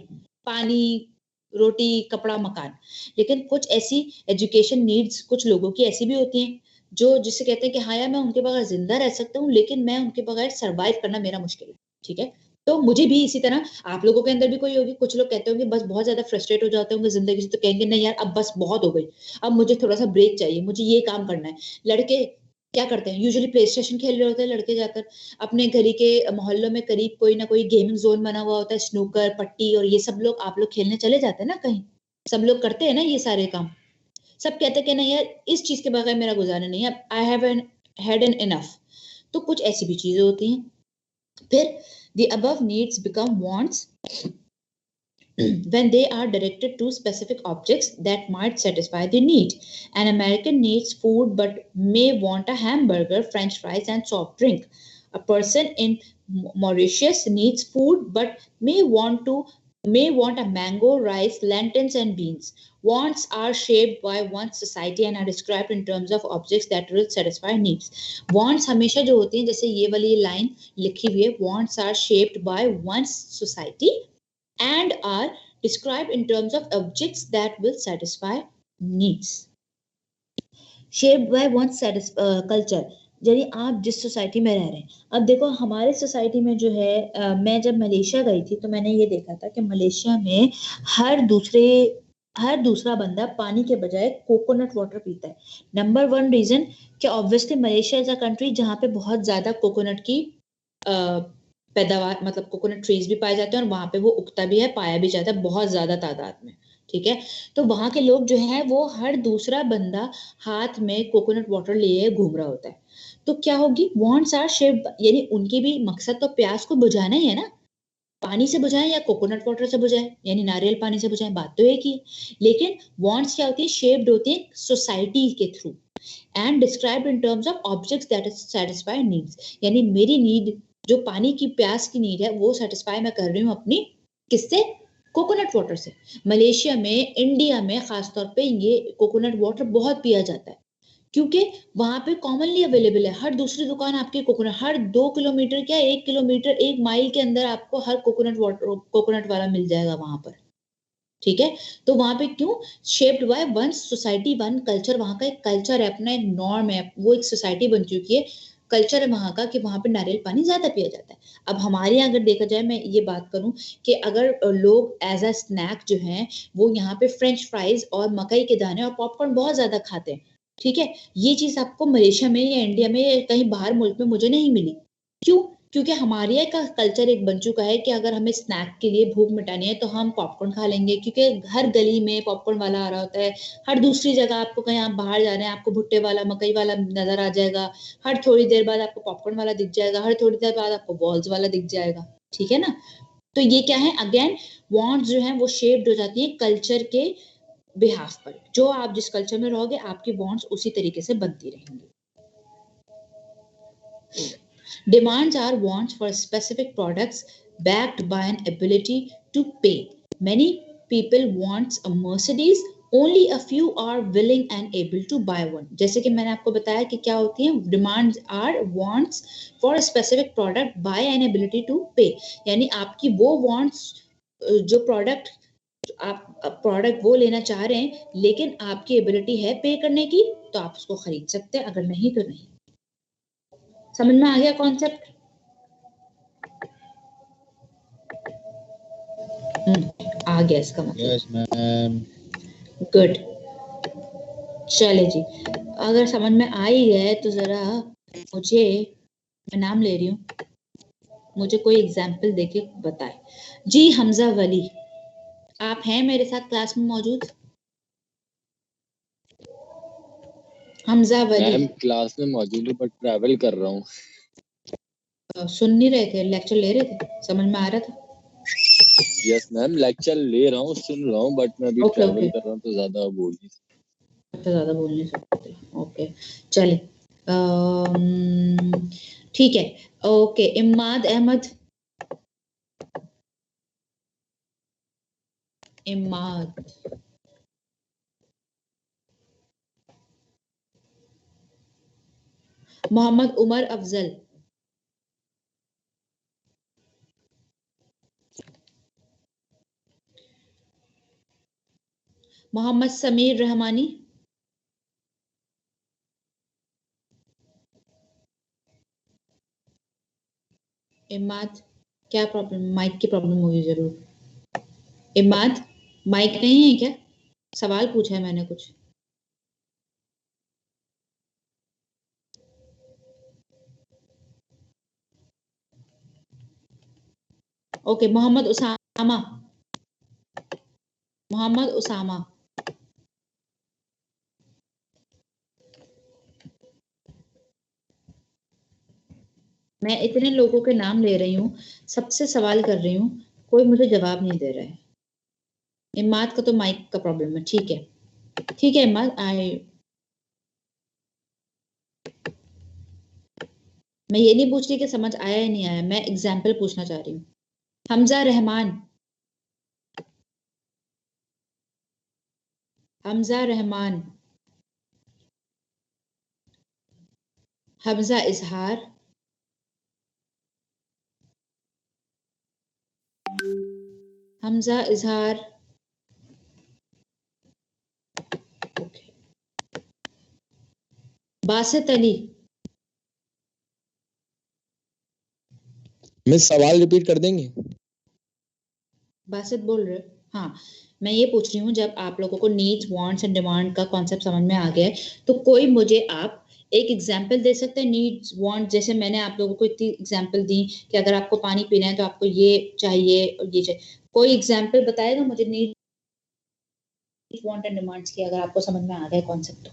पानी, रोटी, कपड़ा, मकान। लेकिन कुछ ऐसी एजुकेशन नीड्स कुछ लोगों की ऐसी भी होती हैं जो जिसे कहते हैं कि हाँ यार मैं उनके बगैर जिंदा रह सकता हूँ लेकिन मैं उनके बगैर सरवाइव करना मेरा मुश्किल है, ठीक है। तो मुझे भी इसी तरह, आप लोगों के अंदर भी कोई होगी, कुछ लोग कहते होंगे बस बहुत ज्यादा फ्रस्ट्रेट हो जाते होंगे जिंदगी से, तो कहेंगे नहीं यार अब बस बहुत हो गई, अब मुझे थोड़ा सा ब्रेक चाहिए, मुझे ये काम करना है। लड़के क्या करते हैं, यूजुअली प्ले स्टेशन खेल रहे होते हैं लड़के जाकर, अपने गली के मोहल्लों में करीब कोई ना कोई गेमिंग जोन बना हुआ होता है, स्नूकर, पट्टी और ये सब लोग, आप लोग खेलने चले जाते हैं ना कहीं, सब लोग करते हैं ना ये सारे काम। सब कहते हैं कि नहीं यार इस चीज के बगैर मेरा गुजारा नहीं है, I have an had an enough. तो कुछ ऐसी भी चीजें होती हैं। फिर the above needs become wants when they are directed to specific objects that might satisfy the need. An American needs food but may want a hamburger, french fries and soft drink. A person in Mauritius needs food but may want a mango, rice, lentils and beans. Wants are shaped by one's society and are described in terms of objects that will satisfy needs. Wants हमेशा जो होती हैं, जैसे ये वाली line लिखी हुई है, wants are shaped by one's society and are described in terms of objects that will satisfy needs. Shaped by one's culture, यानी आप जिस सोसाइटी में रह रहे हैं। अब देखो हमारे सोसाइटी में जो है, मैं जब मलेशिया गई थी तो मैंने ये देखा था कि मलेशिया में हर दूसरा बंदा पानी के बजाय कोकोनट वाटर पीता है। नंबर 1 रीजन कि obviously Malaysia is a country जहाँ पे बहुत ज्यादा कोकोनट की पैदावार, मतलब कोकोनट ट्रीज भी पाए जाते हैं और वहां पे वो उगता भी है, पाया भी जाता है बहुत ज्यादा तादाद में, ठीक है। तो वहां के लोग जो है वो हर दूसरा बंदा हाथ में कोकोनट वाटर लिए घूम रहा होता है। तो क्या होगी, वांट्स आर शेप्ड, यानी उनकी भी मकसद तो प्यास को बुझाना ही है ना, पानी से बुझाएं या कोकोनट वाटर से बुझाएं, यानी नारियल पानी से बुझाएं, बात तो एक ही है। लेकिन वांट्स क्या होती है, शेप्ड होती है सोसाइटी के through and described in terms of objects that satisfy needs, यानी मेरी नीड जो पानी की प्यास की नीड है वो सेटिस्फाई मैं कर रही हूँ अपनी किससे, कोकोनट वाटर से। मलेशिया में, इंडिया में खासतौर पे ये कोकोनट वाटर बहुत पिया जाता है क्योंकि वहां पे कॉमनली अवेलेबल है। हर दूसरी दुकान आपके कोकोनट, हर 2 किलोमीटर क्या 1 किलोमीटर 1 माइल के अंदर आपको हर कोकोनट वाला मिल जाएगा वहां पर, ठीक है। तो वहां पे क्यों, shaped by one society one culture, वहां का एक कल्चर है, अपना एक नॉर्म है, वो एक सोसाइटी बन चुकी है, कल्चर है वहां का कि वहां पे नारियल पानी ज्यादा पिया जाता है। अब हमारे यहाँ अगर देखा जाए, मैं ये बात करूं कि अगर लोग एज अ स्नैक जो है वो यहाँ पे फ्रेंच फ्राइज और मकई के दाने और पॉपकॉर्न बहुत ज्यादा खाते हैं, ठीक है। ये चीज आपको मलेशिया में या इंडिया में या कहीं बाहर मुल्क में मुझे नहीं मिली। क्यों? क्योंकि हमारे यहाँ का कल्चर एक बन चुका है कि अगर हमें स्नैक के लिए भूख मिटानी है तो हम पॉपकॉर्न खा लेंगे, क्योंकि हर गली में पॉपकॉर्न वाला आ रहा होता है। हर दूसरी जगह आपको कहीं आप बाहर जा रहे हैं, आपको भुट्टे वाला, मकई वाला नजर आ जाएगा। हर थोड़ी देर बाद आपको पॉपकॉर्न वाला दिख जाएगा, हर थोड़ी देर बाद आपको बॉल्स वाला दिख जाएगा। ठीक है ना? तो ये क्या है, अगेन वांट्स जो है वो शेप्ड हो जाती है कल्चर के बिहाफ पर। जो आप जिस कल्चर में रहोगे, आपकी वांट्स उसी तरीके से बनती रहेंगी। Demands are wants for specific products backed by an ability to pay. Many people wants a Mercedes, only a few are willing and able to buy one. जैसे कि मैंने आपको बताया कि क्या होती है, demands are wants for a specific product by an ability to pay, यानी आपकी वो wants जो आप प्रोडक्ट वो लेना चाह रहे हैं, लेकिन आपकी एबिलिटी है पे करने की, तो आप उसको खरीद सकते हैं, अगर नहीं तो नहीं। समझ में आ गया कॉन्सेप्ट? आ गया इसका मतलब। Yes ma'am. गुड। चले जी, अगर समझ में आ ही गया है तो जरा मुझे, मैं नाम ले रही हूँ, मुझे कोई एग्जाम्पल देके बताए जी। हमजा वली, आप हैं मेरे साथ क्लास में मौजूद? हमजा वली। मैम क्लास में मौजूद हूँ बट ट्रैवल कर रहा हूँ। सुन नहीं रहे थे? लेक्चर ले रहे थे? समझ में आ रहा था? यस मैम, लेक्चर ले रहा हूँ, सुन रहा हूँ, बट मैं अभी ट्रैवल कर रहा हूँ तो ज्यादा बोल नहीं सकता। तो ज्यादा बोल नहीं सकते। ओके चलिए, ठीक है। ओके, इमाद अहमद। इमाद, मोहम्मद उमर अफजल, मोहम्मद समीर रहमानी, इमाद, क्या प्रॉब्लम? माइक की प्रॉब्लम होगी जरूर। इमाद, माइक नहीं है क्या? सवाल पूछा है मैंने कुछ। ओके, मोहम्मद उसामा, मोहम्मद उसामा। मैं इतने लोगों के नाम ले रही हूँ, सबसे सवाल कर रही हूँ, कोई मुझे जवाब नहीं दे रहा है। इमाद का तो माइक का प्रॉब्लम है। ठीक है, ठीक है इमाद, मैं ये नहीं पूछ रही कि समझ आया या नहीं आया, मैं एग्जाम्पल पूछना चाह रही हूँ। हमजा रहमान, हमजा रहमान, हमजा इजहार, हमजा इजहार। ओके, बासित अली। मिस सवाल रिपीट कर देंगे? बासित बोल रहे हो? हाँ, मैं ये पूछ रही हूँ, जब आप लोगों को नीड्स, वांट्स एंड डिमांड का कॉन्सेप्ट समझ में आ गया है, तो कोई मुझे आप एक एग्जाम्पल दे सकते हैं नीड्स वांट? जैसे मैंने आप लोगों को इतनी एग्जाम्पल दी कि अगर आपको पानी पीना है तो आपको ये चाहिए और ये चाहिए। कोई एग्जाम्पल बताएगा मुझे नीड्स, वांट एंड डिमांड्स की, अगर आपको समझ में आ गया कॉन्सेप्ट तो।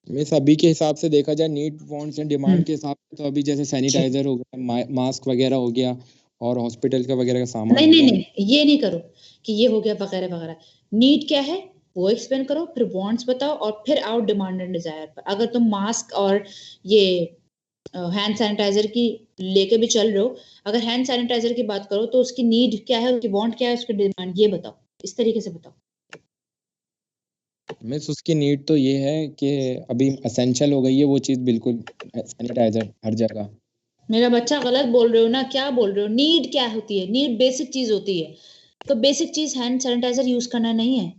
मिस अभी के हिसाब से देखा जाए, नीड वांट्स एंड डिमांड के हिसाब से, तो अभी जैसे सैनिटाइजर हो गया, मास्क वगैरह हो गया, और हॉस्पिटल का वगैरह का सामान नहीं हो नहीं गया। नहीं, ये नहीं करो कि ये हो गया वगैरह वगैरह। नीड क्या है वो एक्सप्लेन करो, फिर वांट्स बताओ, और फिर आओ डिमांड एंड डिजायर पर। अगर तुम मास्क और ये हैंड सैनिटाइजर की लेके भी चल रहे हो, अगर हैंड सैनिटाइजर की बात करो तो उसकी नीड क्या है, उसकी वांट क्या है, उसकी डिमांड ये बताओ, इस तरीके से बताओ। मिस उसकी नीड तो ये है कि अभी एसेंशियल हो गई है वो चीज, बिल्कुल सैनिटाइजर हर जगह। मेरा बच्चा गलत बोल रहे हो ना, क्या बोल रहे हो? नीड क्या होती है? नीड बेसिक चीज होती है। तो बेसिक चीज हैंड सैनिटाइजर यूज करना नहीं है।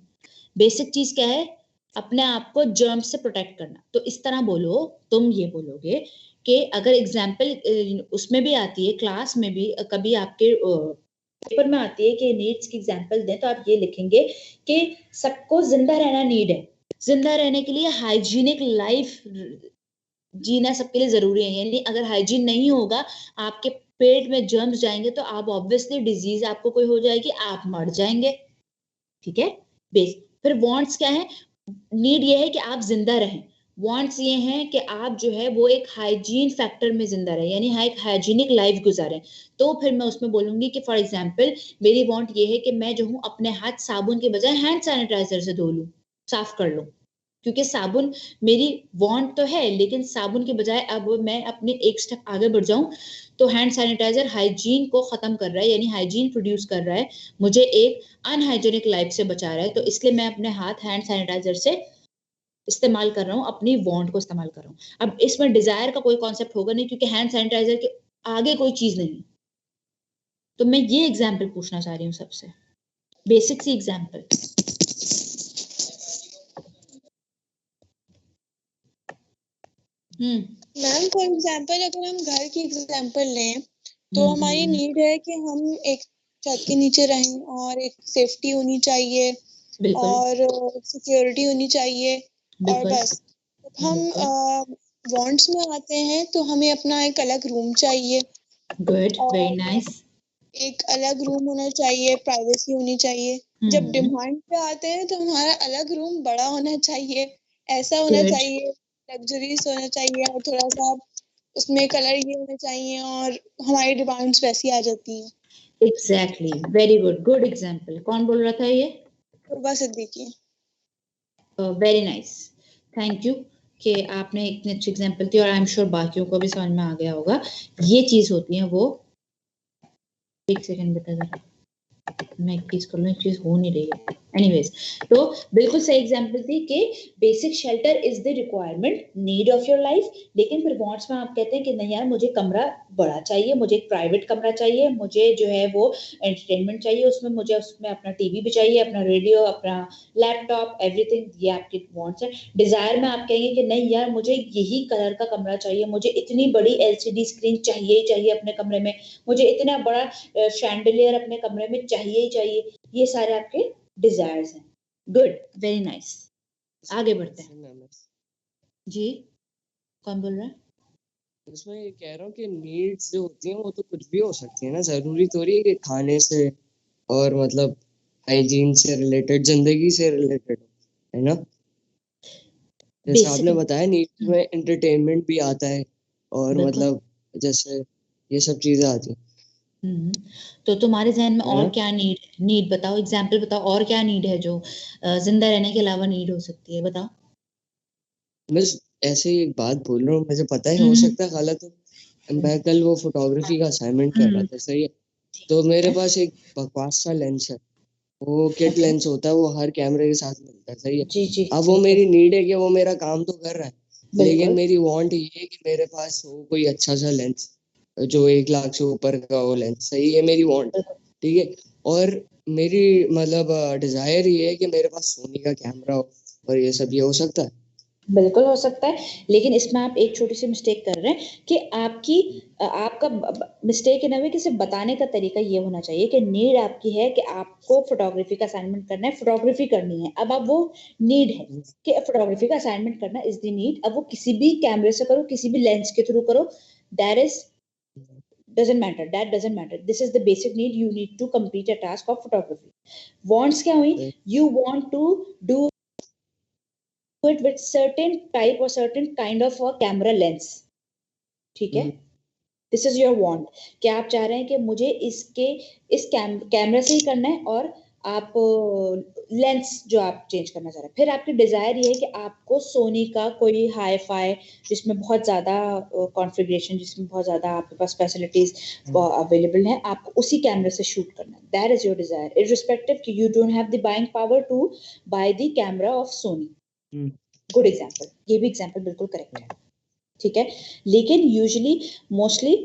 बेसिक चीज क्या है? अपने आप को जर्म से प्रोटेक्ट करना। तो इस तरह बोलो, तुम ये बोलोगे कि अगर एग्जाम्पल उसमें भी आती है, क्लास में भी कभी आपके पेपर में आती है कि नीड्स की एग्जाम्पल दें, तो आप ये लिखेंगे कि सबको जिंदा रहना नीड है। जिंदा रहने के लिए हाइजीनिक लाइफ जीना सबके लिए जरूरी है, यानी अगर हाइजीन नहीं होगा, आपके पेट में जर्म्स जाएंगे तो आप ऑब्वियसली डिजीज आपको कोई हो जाएगी, आप मर जाएंगे। ठीक है। बेस फिर वांट्स क्या है? नीड ये है कि आप जिंदा रहें, वांट्स ये हैं कि आप जो है वो एक हाइजीन फैक्टर में जिंदा रहे, यानी एक हाइजीनिक लाइफ गुजारें। तो फिर मैं उसमें बोलूंगी कि फॉर एग्जांपल मेरी वांट ये है कि मैं जो हूँ अपने हाथ साबुन के बजाय हैंड सैनिटाइजर से धो लूं, साफ कर लूं, क्योंकि साबुन मेरी वांट तो है, लेकिन साबुन के बजाय अब मैं अपने एक स्टेप आगे बढ़ जाऊं तो हैंड सैनिटाइजर हाइजीन को खत्म कर रहा है, यानी हाइजीन प्रोड्यूस कर रहा है, मुझे एक अनहाइजीनिक लाइफ से बचा रहा है, तो इसलिए मैं अपने हाथ हैंड सैनिटाइजर से इस्तेमाल कर रहा हूँ, अपनी वांट को इस्तेमाल कर रहा हूँ। अब इसमें डिजायर का कोई कॉन्सेप्ट होगा नहीं, क्योंकि हैंड सैनिटाइजर के आगे कोई चीज नहीं। तो मैं ये एग्जाम्पल पूछना चाह रही हूँ सबसे, बेसिक सी एग्जाम्पल। मैम फॉर एग्जांपल अगर हम घर की एग्जांपल लें तो हमारी नीड है कि हम एक छत के नीचे रहें और एक सेफ्टी होनी चाहिए और सिक्योरिटी होनी चाहिए, और बस हम वांट्स में आते हैं तो हमें अपना एक अलग रूम चाहिए। Good, very nice. एक अलग रूम होना चाहिए, प्राइवेसी होनी चाहिए। जब डिमांड पे आते हैं तो हमारा अलग रूम बड़ा होना चाहिए, ऐसा होना चाहिए, लग्जरीज होना चाहिए, और थोड़ा सा उसमें कलर ये होने चाहिए, और हमारी डिमांड्स वैसी आ जाती हैं। Exactly, very good, good example. कौन बोल रहा था ये? Turba Siddiqui. Very nice, thank you कि आपने इतनी अच्छी एग्जाम्पल दी, और आई एम श्योर बाकियों को भी समझ में आ गया होगा। ये चीज होती है वो, एक सेकंड बता जरा, मैं एक चीज कर लूं, एक चीज हो नहीं रही है। एनीवेज, तो बिल्कुल सही एग्जांपल थी कि basic shelter is the requirement, need of your life. लेकिन फिर वांट्स में आप कहते हैं कि नहीं यार, मुझे कमरा बड़ा चाहिए, मुझे एक प्राइवेट कमरा चाहिए, मुझे जो है वो एंटरटेनमेंट चाहिए, उसमें मुझे उसमें अपना टीवी भी चाहिए, अपना रेडियो, अपना लैपटॉप, एवरीथिंग, ये आपके वांट्स है। डिजायर में आप कहेंगे कि नहीं यार, मुझे यही कलर का कमरा चाहिए, मुझे इतनी बड़ी एलसीडी स्क्रीन चाहिए ही चाहिए अपने कमरे में, मुझे इतना बड़ा शैंडलियर अपने कमरे में चाहिए ही चाहिए। ये सारे आपके डिजायर्स हैं। Good, very nice. आगे बढ़ते हैं जी। कौन बोल रहा है? उसमें ये कह रहा हूँ कि नीड्स जो होती हैं वो तो कुछ भी हो सकती है ना, जरूरी थोड़ी है कि खाने से और मतलब हाइजीन से रिलेटेड, जिंदगी से रिलेटेड, है ना। जैसे आपने बताया नीड्स में एंटरटेनमेंट भी आता है, और मतलब जैसे ये सब चीजें आती हैं। तो तुम्हारे जहन में और क्या नीड बताओ, एग्जाम्पल बताओ, और क्या नीड है जो जिंदा रहने के अलावा नीड हो सकती है, बताओ। मैं ऐसे ही एक बात बोल रहा हूँ, मुझे पता है हो सकता है गलत हो। मैं कल वो फोटोग्राफी का असाइनमेंट कर रहा था, सही है, तो मेरे पास एक बकवास सा लेंस है, वो किट लेंस होता है, वो हर कैमरे के साथ मिलता है, सही है। जी, अब वो मेरी नीड है कि वो मेरा काम तो कर रहा है, लेकिन मेरी वांट ये है कि मेरे पास हो कोई अच्छा सा लेंस जो 1 लाख से ऊपर का हो लेंस, सही है, मेरी वांट, ठीक है। और मेरी मतलब डिजायर ये है कि मेरे पास सोनी का कैमरा हो, और ये सब, ये हो सकता है? बिल्कुल हो सकता है, लेकिन इसमें आप एक छोटी सी मिस्टेक कर रहे हैं कि आपका मिस्टेक इन कि सिर्फ बताने का तरीका ये होना चाहिए कि नीड आपकी है कि आपको फोटोग्राफी का असाइनमेंट करना है, फोटोग्राफी करनी है। अब आप वो नीड है कि फोटोग्राफी का असाइनमेंट करना इज द नीड। अब वो किसी भी कैमरे से करो, किसी भी लेंस के थ्रू करो, that is doesn't matter, that doesn't matter, this is the basic need, you need to complete a task of photography. Wants क्या हुई? You want to do it with certain type or certain kind of a camera lens, ठीक है। This is your want, कि आप चाह रहे हैं कि मुझे इस कैमरा से ही करना है, और आप लेंस जो आप चेंज करना चाह रहे हैं। फिर आपकी डिजायर ये है कि आपको सोनी का कोई हाई फाई जिसमें बहुत ज्यादा कॉन्फ़िगरेशन, जिसमें बहुत ज्यादा आपके पास फैसिलिटीज अवेलेबल है, आपको उसी कैमरे से शूट करना है। That is your desire, irrespective कि you don't have the buying power to buy the camera of Sony. Good example, ये भी एग्जाम्पल बिल्कुल करेक्ट है, ठीक है। लेकिन यूजुअली मोस्टली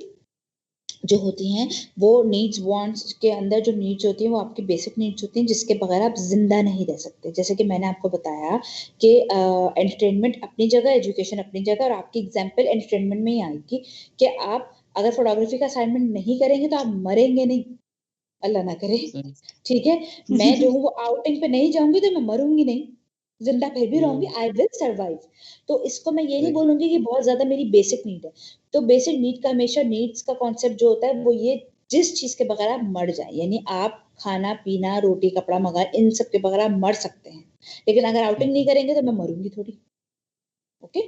जो होती हैं वो नीड्स वांट्स के अंदर जो नीड्स होती हैं वो आपकी बेसिक नीड्स होती हैं, जिसके बगैर आप जिंदा नहीं रह सकते। जैसे कि मैंने आपको बताया कि एंटरटेनमेंट अपनी जगह, एजुकेशन अपनी जगह, और आपकी एग्जाम्पल एंटरटेनमेंट में ही आएगी कि आप अगर फोटोग्राफी का असाइनमेंट नहीं करेंगे तो आप मरेंगे नहीं, अल्लाह ना करे, ठीक है। मैं जो हूँ वो आउटिंग पे नहीं जाऊंगी तो मैं मरूंगी नहीं, जिंदा फिर भी रहूंगी, आई विल सर्वाइव। तो इसको मैं ये नहीं बोलूंगी कि बहुत ज्यादा मेरी बेसिक नीड है। तो बेसिक नीड का हमेशा नीड्स का कॉन्सेप्ट जो होता है वो ये, जिस चीज के बगैर आप मर जाए, यानी आप खाना पीना रोटी कपड़ा मकान इन सब के बगैर आप मर सकते हैं, लेकिन अगर आउटिंग नहीं करेंगे तो मैं मरूंगी थोड़ी। ओके,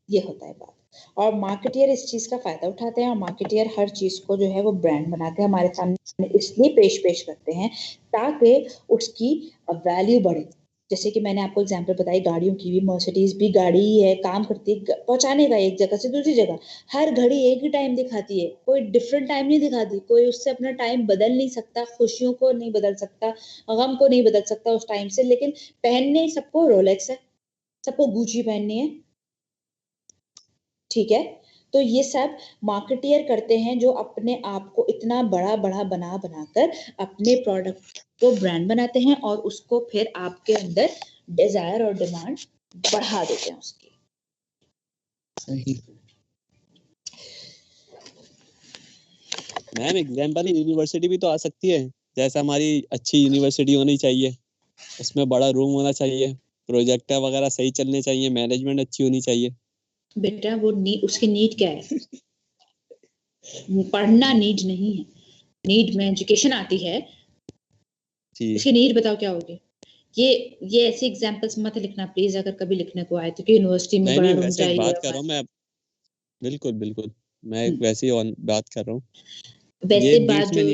ये होता है बात। और मार्केटियर इस चीज का फायदा उठाते हैं, और मार्केटियर हर चीज को जो है वो ब्रांड बना के हमारे सामने इसलिए पेश करते हैं ताकि उसकी वैल्यू बढ़े। जैसे कि मैंने आपको एग्जांपल बताई गाड़ियों की भी, मर्सिडीज भी गाड़ी ही है, काम करती है पहुंचाने का एक जगह से दूसरी जगह। हर घड़ी एक ही टाइम दिखाती है, कोई डिफरेंट टाइम नहीं दिखाती, कोई उससे अपना टाइम बदल नहीं सकता, खुशियों को नहीं बदल सकता, गम को नहीं बदल सकता उस टाइम से। लेकिन पहनने सबको रोलेक्स है, सबको गुची पहननी है, ठीक है। तो ये सब मार्केटियर करते हैं, जो अपने आप को इतना बड़ा बड़ा बनाकर अपने प्रोडक्ट को ब्रांड बनाते हैं, और उसको फिर आपके अंदर डिजायर और डिमांड बढ़ा देते हैं उसकी। सही। मैम एग्जाम्पल यूनिवर्सिटी भी तो आ सकती है, जैसे हमारी अच्छी यूनिवर्सिटी होनी चाहिए, उसमें बड़ा रूम होना चाहिए, प्रोजेक्टर वगैरह सही चलने चाहिए, मैनेजमेंट अच्छी होनी चाहिए। बेटा वो उसकी नीड क्या है? पढ़ना नीड नहीं है, नीड में एजुकेशन आती है। उसकी नीड बताओ क्या होगी? ये ऐसे एग्जांपल्स मत लिखना प्लीज, अगर कभी लिखने को आए तो, कि यूनिवर्सिटी में बड़ा रूम चाहिए। बात कर रहा हूँ मैं, बिल्कुल मैं वैसे ही बात कर रहा हूँ। वैसे बात जो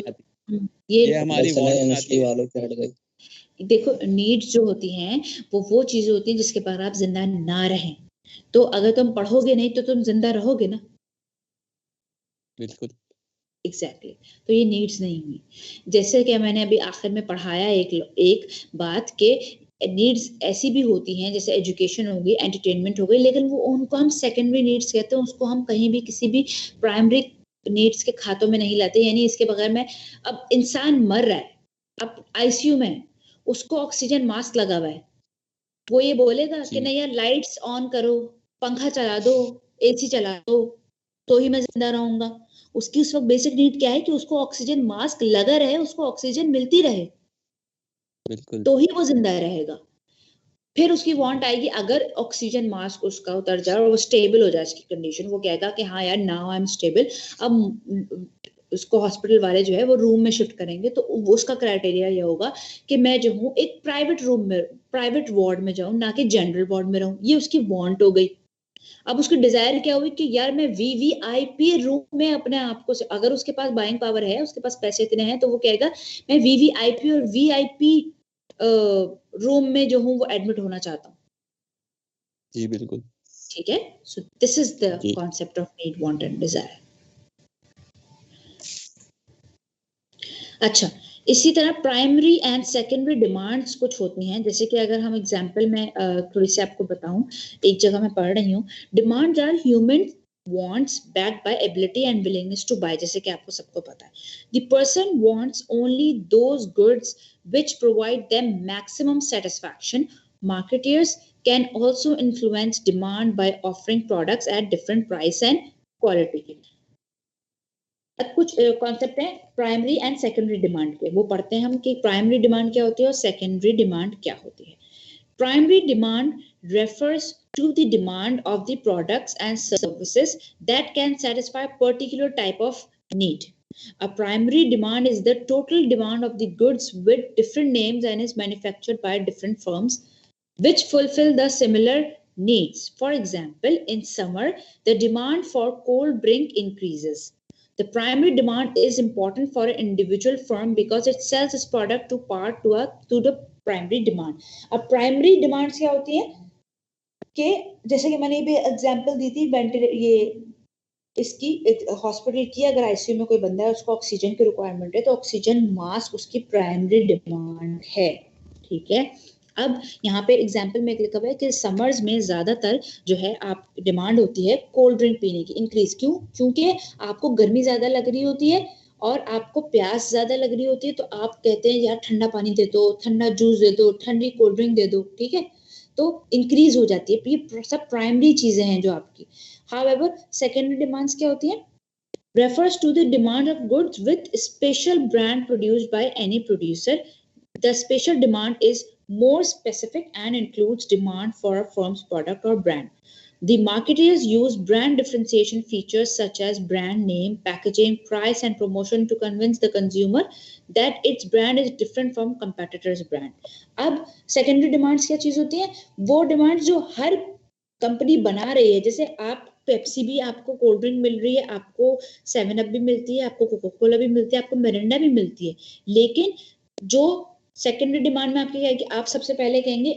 ये हमारी यूनिवर्सिटी वालों की हट गई। देखो नीड्स जो होती हैं वो चीजें होती हैं जिसके बगैर आप जिंदा ना रहें। तो अगर तुम पढ़ोगे नहीं तो तुम जिंदा रहोगे ना? बिल्कुल एग्जैक्टली। तो ये नीड्स नहीं हुई। जैसे कि मैंने अभी आखिर में पढ़ाया एक बात के नीड्स ऐसी भी होती हैं, जैसे एजुकेशन हो गई, एंटरटेनमेंट हो गई, लेकिन वो उनको हम सेकेंडरी नीड्स कहते हैं, उसको हम कहीं भी किसी भी प्राइमरी नीड्स के खातों में नहीं लाते। यानी इसके बगैर में, अब इंसान मर रहा है, अब आईसीयू में, उसको ऑक्सीजन मास्क लगा हुआ है, वो ये बोलेगा कि नहीं यार लाइट्स ऑन करो, पंखा चला दो, एसी चला दो, तो ही मैं जिंदा रहूंगा? उसकी उस वक्त बेसिक नीड क्या है कि उसको ऑक्सीजन मास्क लगा रहे, उसको ऑक्सीजन मिलती रहे, बिल्कुल, तो ही वो जिंदा रहेगा। फिर उसकी वांट आएगी, अगर ऑक्सीजन मास्क उसका उतर जाए और वो स्टेबल हो जाए उसकी कंडीशन, वो कहेगा कि हाँ यार नाउ आई एम स्टेबल, अब उसको हॉस्पिटल वाले जो है वो रूम में शिफ्ट करेंगे। तो उसका क्राइटेरिया ये होगा कि मैं जो हूँ एक प्राइवेट रूम में, प्राइवेट वार्ड में जाऊं, ना कि जनरल वार्ड में रहूं। ये उसकी वांट हो गई। अब उसकी डिजायर क्या हुई कि यार मैं वीवीआईपी रूम में अपने आप को, अगर उसके पास बाइंग पावर है, उसके पास पैसे इतने हैं, तो वो कहेगा मैं वीवीआईपी और वीआईपी रूम में जो हूँ वो एडमिट होना चाहता हूँ। जी बिल्कुल, ठीक है। So this is the concept of need, want and desire. अच्छा, इसी तरह प्राइमरी एंड सेकेंडरी डिमांड्स कुछ होती हैं। जैसे कि अगर हम एग्जांपल में थोड़ी सी आपको बताऊं, एक जगह मैं पढ़ रही हूँ, demands are human wants backed by ability and willingness to buy। जैसे कि आपको सबको पता है, the person wants only those goods which provide them maximum satisfaction। Marketers can also influence demand by offering products at different price and quality। अब कुछ concept है primary and secondary demand के, वो पढ़ते हैं हम कि प्राइमरी डिमांड क्या होती है और सेकेंडरी डिमांड क्या होती है। Primary demand refers to the demand of the products and services that can satisfy a particular type of need। A primary demand is the total demand of the goods with different names and is manufactured by different firms which fulfill the similar needs। For example, in summer, the demand for cold drink increases। The primary demand is important for an individual firm because it sells its product to the primary demand। अब primary demands क्या होती है कि जैसे कि मैंने भी example दी थी, ये इसकी हॉस्पिटल की, अगर आईसीयू में कोई बंदा है, उसको ऑक्सीजन की रिक्वायरमेंट है, तो ऑक्सीजन मास्क उसकी प्राइमरी डिमांड है। ठीक है। अब यहाँ पे एग्जांपल में लिखा हुआ है कि समर्स में ज्यादातर जो है आप डिमांड होती है कोल्ड ड्रिंक पीने की इंक्रीज। क्यों? क्योंकि आपको गर्मी ज्यादा लग रही होती है और आपको प्यास ज्यादा लग रही होती है, तो आप कहते हैं यार ठंडा पानी दे दो, ठंडा जूस दे दो, ठंडी कोल्ड ड्रिंक दे दो। ठीक है, तो इंक्रीज हो जाती है। ये सब प्राइमरी चीजें हैं जो आपकी। हाउएवर सेकेंडरी डिमांड्स क्या होती है? refers to the demand of goods with special brand produced by any producer। The special demand is more specific and includes demand for a firm's product or brand. The marketers use brand differentiation features such as brand name, packaging, price, and promotion to convince the consumer that its brand is different from competitor's brand. अब secondary demands क्या चीज होती है? वो demands जो हर company बना रही है, जैसे आप पेप्सी भी, आपको कोल्ड ड्रिंक मिल रही है, आपको 7 अप भी मिलती है, आपको कोका कोला भी मिलती है, आपको मिरिंडा भी मिलती है, लेकिन जो सेकेंडरी डिमांड में आपके क्या है कि आप सबसे पहले कहेंगे,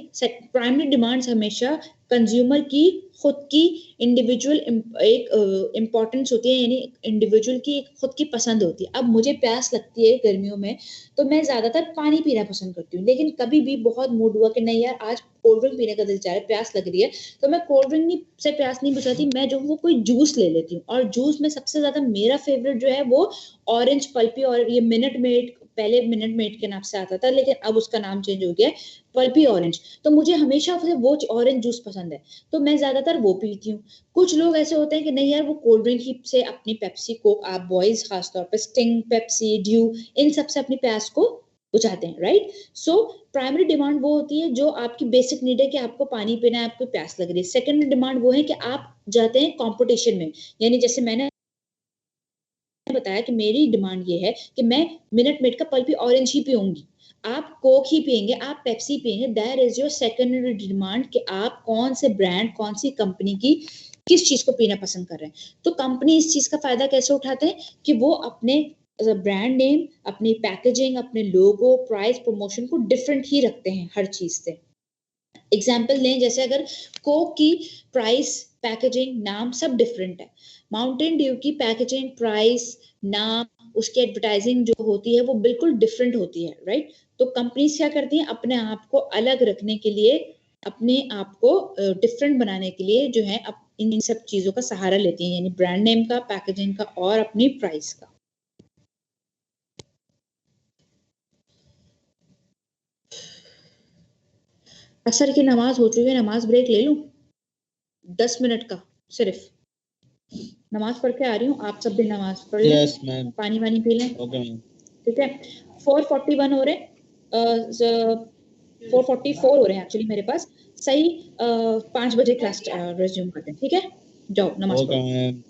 प्राइमरी डिमांड्स हमेशा कंज्यूमर की खुद की इंडिविजुअल एक इम्पोर्टेंस होती है, यानी इंडिविजुअल की एक खुद की पसंद होती है। अब मुझे प्यास लगती है गर्मियों में, तो मैं ज्यादातर पानी पीना पसंद करती हूँ, लेकिन कभी भी बहुत मूड हुआ कि नहीं यार आज कोल्ड ड्रिंक पीने का दिल चाह रहा है, प्यास लग रही है, तो मैं कोल्ड ड्रिंक से प्यास नहीं बुझाती, मैं जो वो कोई जूस ले लेती हूँ। और जूस में सबसे ज्यादा मेरा फेवरेट जो है वो ऑरेंज पल्पी, और ये मिनट मेड, पहले मिनट मेड के नाम से आता था, लेकिन अब उसका नाम चेंज हो गया है पल्पी ऑरेंज। तो मुझे हमेशा से वो ऑरेंज जूस पसंद है, तो मैं ज्यादातर वो पीती हूँ। कुछ लोग ऐसे होते हैं कि नहीं यार वो कोल्ड ड्रिंक ही से अपनी पेप्सी कोक, आप बॉयज खासतौर पर स्टिंग, पेप्सी, ड्यू, इन सब से अपनी प्यास को बुझाते हैं, राइट। सो प्राइमरी डिमांड वो होती है जो आपकी बेसिक नीड है कि आपको पानी पीना है, आपको प्यास लग रही है। सेकेंडरी डिमांड वो है कि आप जाते हैं कॉम्पिटिशन में, यानी जैसे मैंने बताया कि मेरी डिमांड ये है कि मैं मिनट मेड का पल्पी ऑरेंज ही पीऊंगी, आप कोक ही पियेंगे, आप पेप्सी पियेंगे, that is your secondary demand कि आप कौन से ब्रांड, कौन सी कंपनी की किस चीज को पीना पसंद कर रहे हैं। तो कंपनी इस चीज का फायदा कैसे उठाते हैं कि वो अपने ब्रांड नेम, अपनी पैकेजिंग, अपने लोगो, प्राइस, प्रमोशन को डिफरेंट ही रखते हैं हर चीज से। एग्जाम्पल लें, जैसे अगर कोक की प्राइस, पैकेजिंग, नाम सब डिफरेंट है, माउंटेन ड्यू की पैकेजिंग, प्राइस, नाम, उसकी एडवर्टाइजिंग जो होती है वो बिल्कुल डिफरेंट होती है, राइट। तो कंपनीज क्या करती हैं, अपने आप को अलग रखने के लिए, अपने आप को डिफरेंट बनाने के लिए जो है इन सब चीजों का सहारा लेती हैं, यानी ब्रांड नेम का, पैकेजिंग का और अपनी प्राइस का। असर की नमाज हो चुकी है, नमाज ब्रेक ले लूं 10 मिनट का सिर्फ, नमाज पढ़ के आ रही हूँ, आप सब भी नमाज पढ़ लें, यस मैम, पानी वानी पी लें, ओके मैम, ठीक है। 441 हो रहे, 444 हो रहे हैं एक्चुअली मेरे पास, सही 5 बजे क्लास रिज्यूम करते हैं, ठीक है, जाओ नमाज ओके पढ़ो। मैम।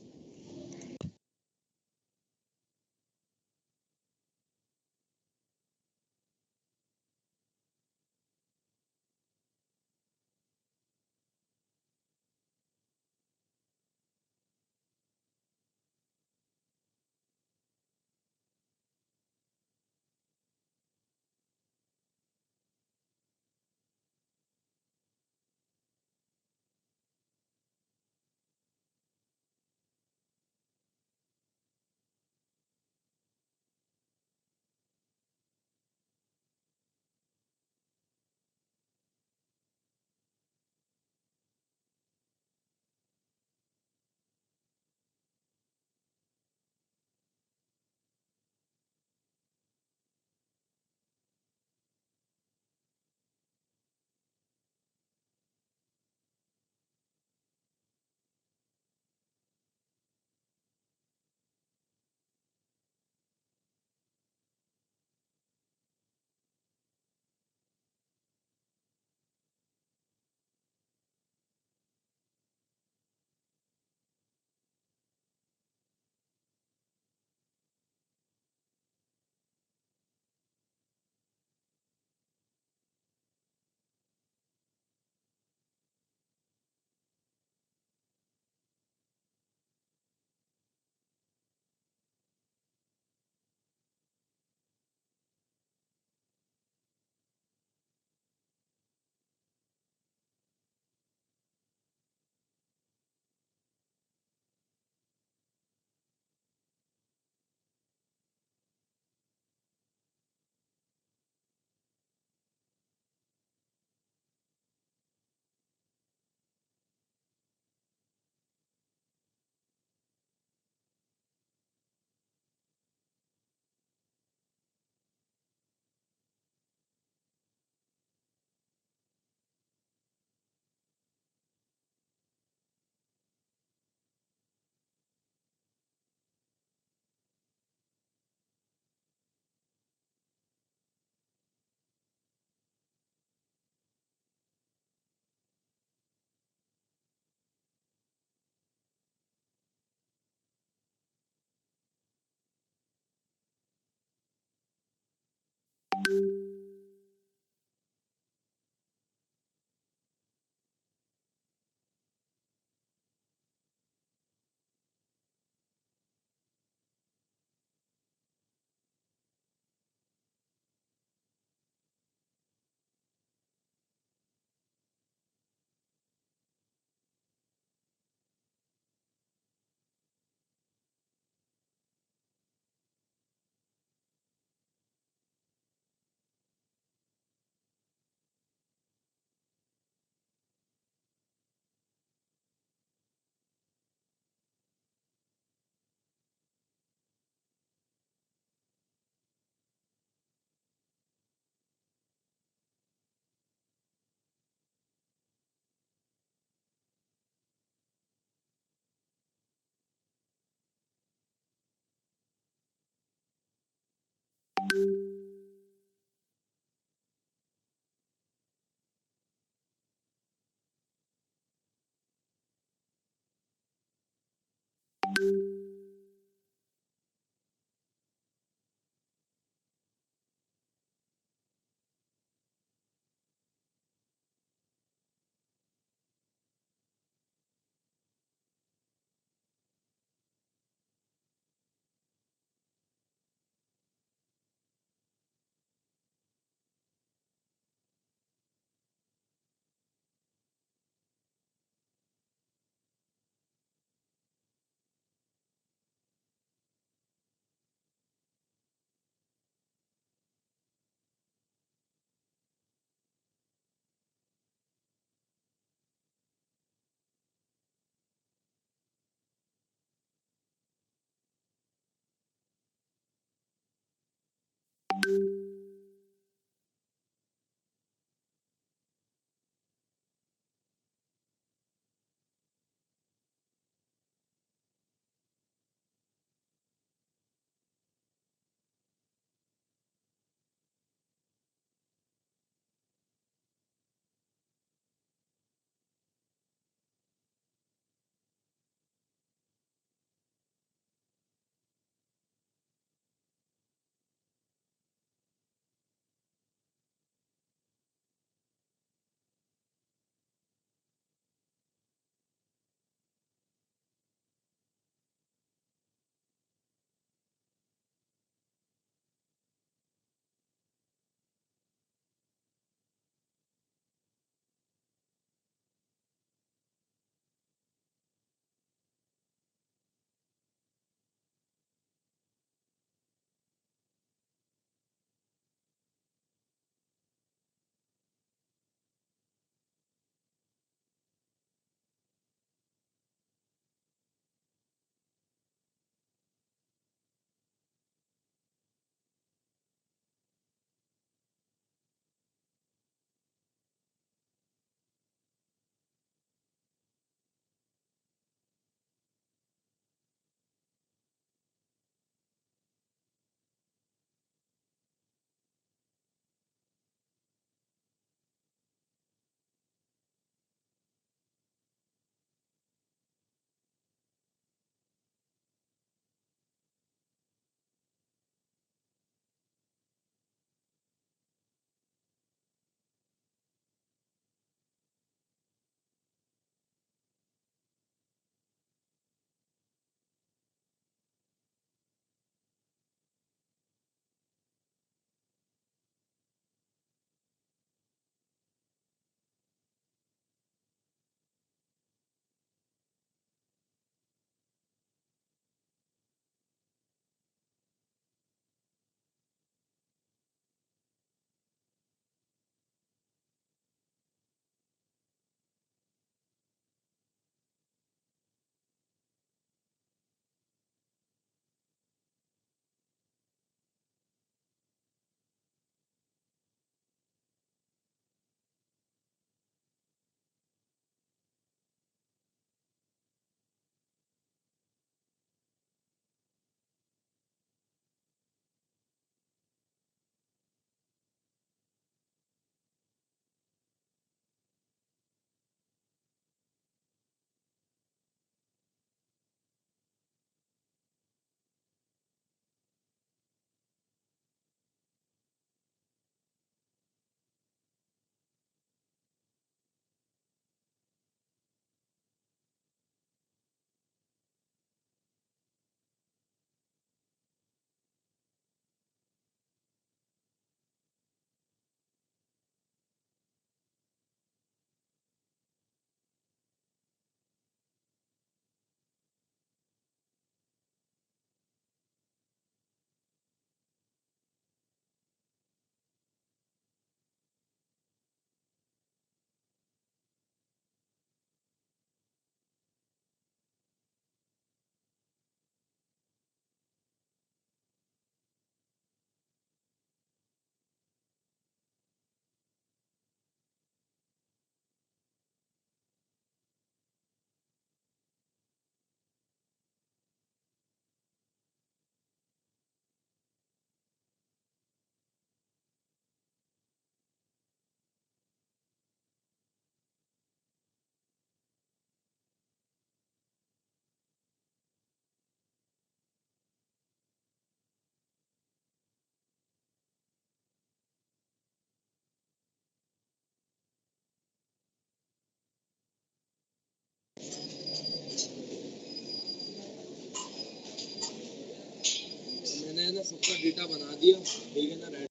दिया, सबका डेटा बना दिया, ठीक है ना।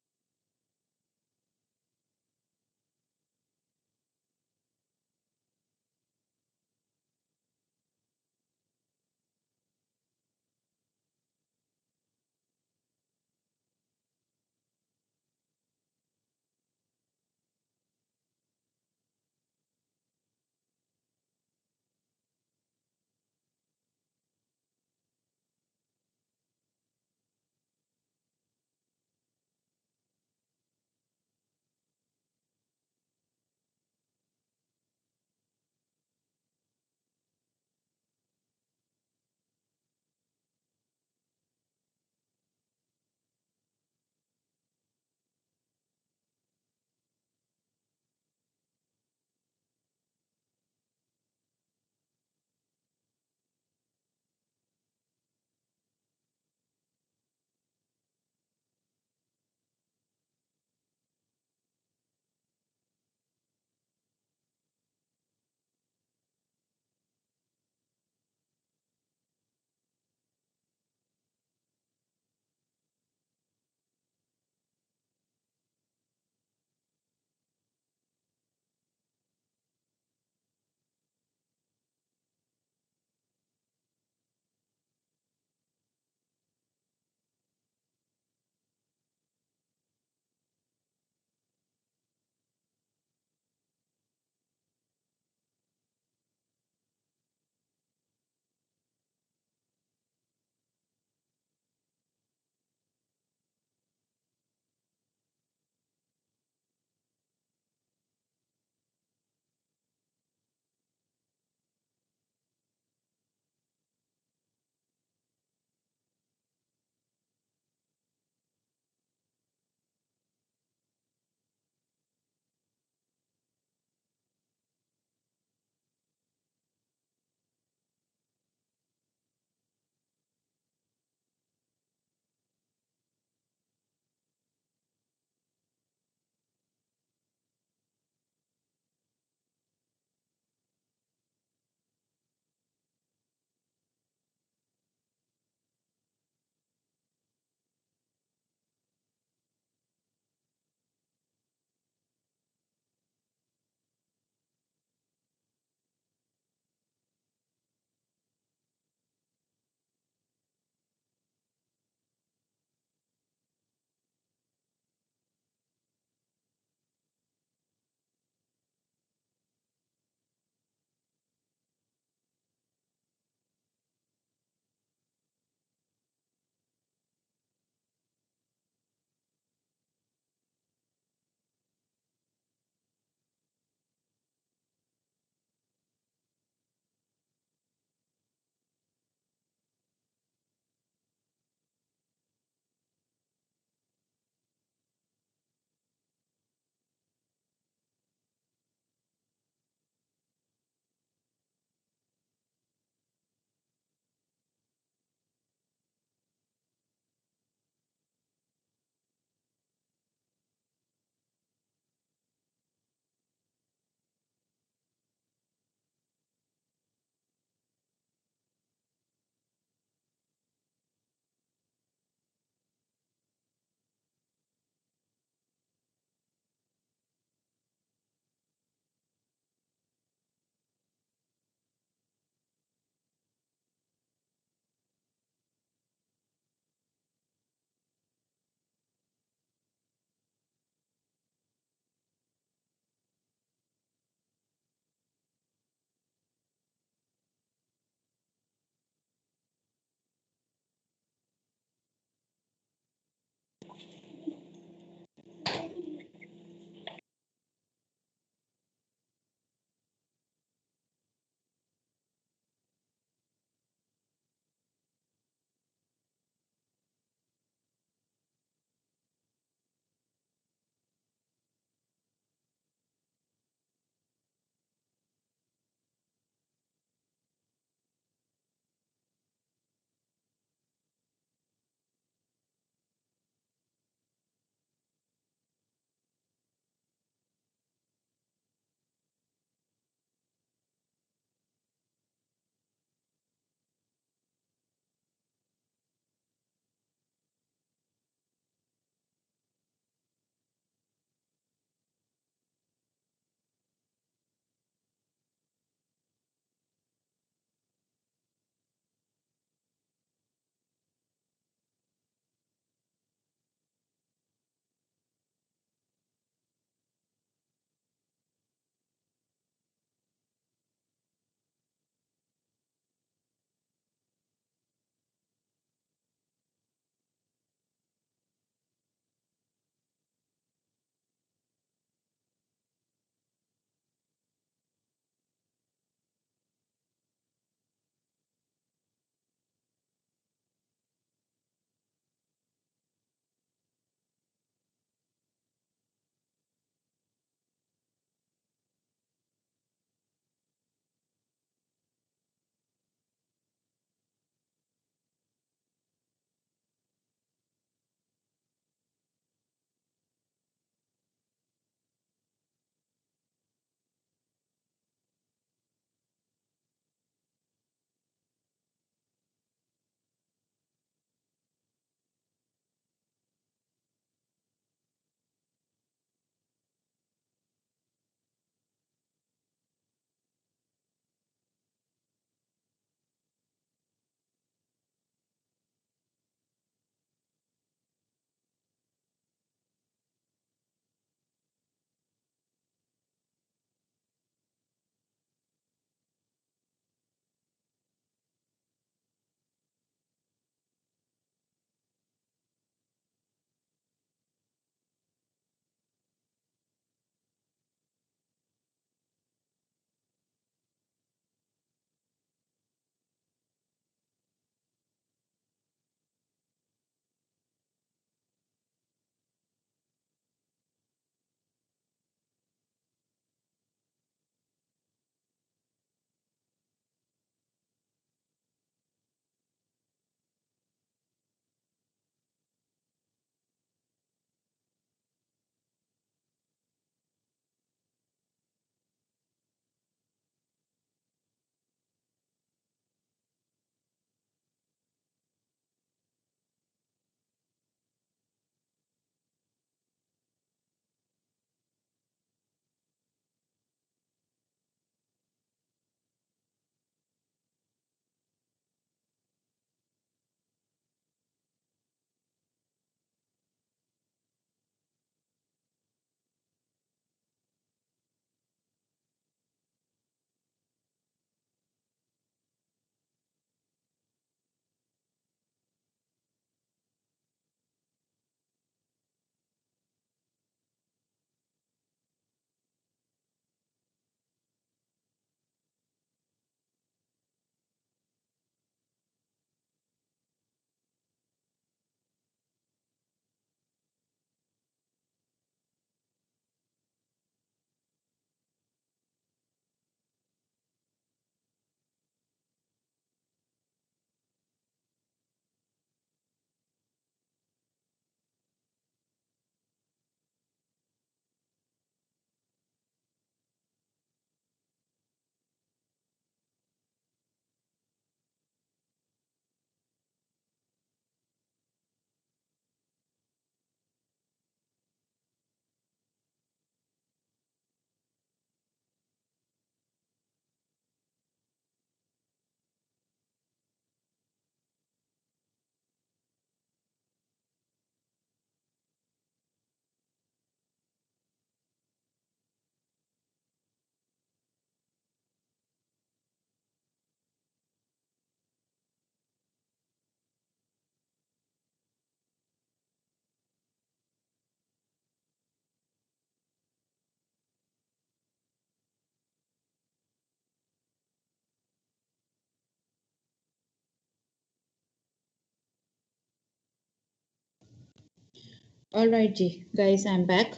ऑलराइट जी guys, I am back.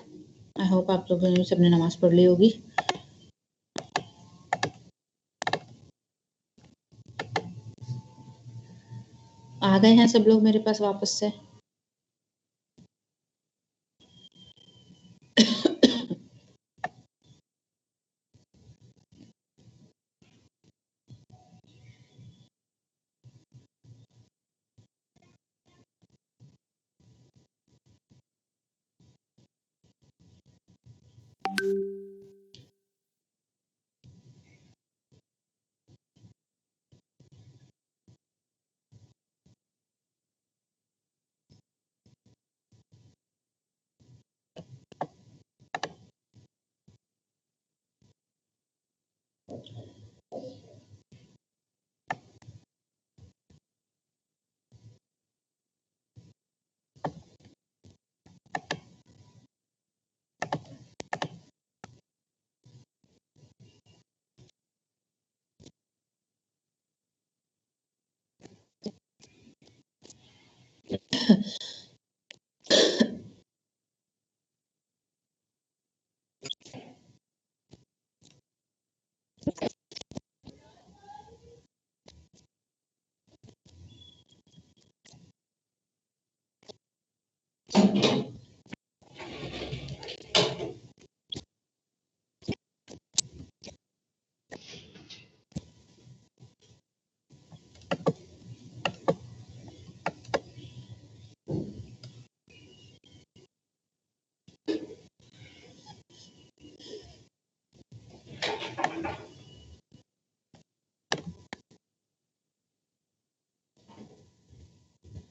I hope आप लोगों ने सबने नमाज पढ़ ली होगी। आ गए हैं सब लोग मेरे पास वापस से।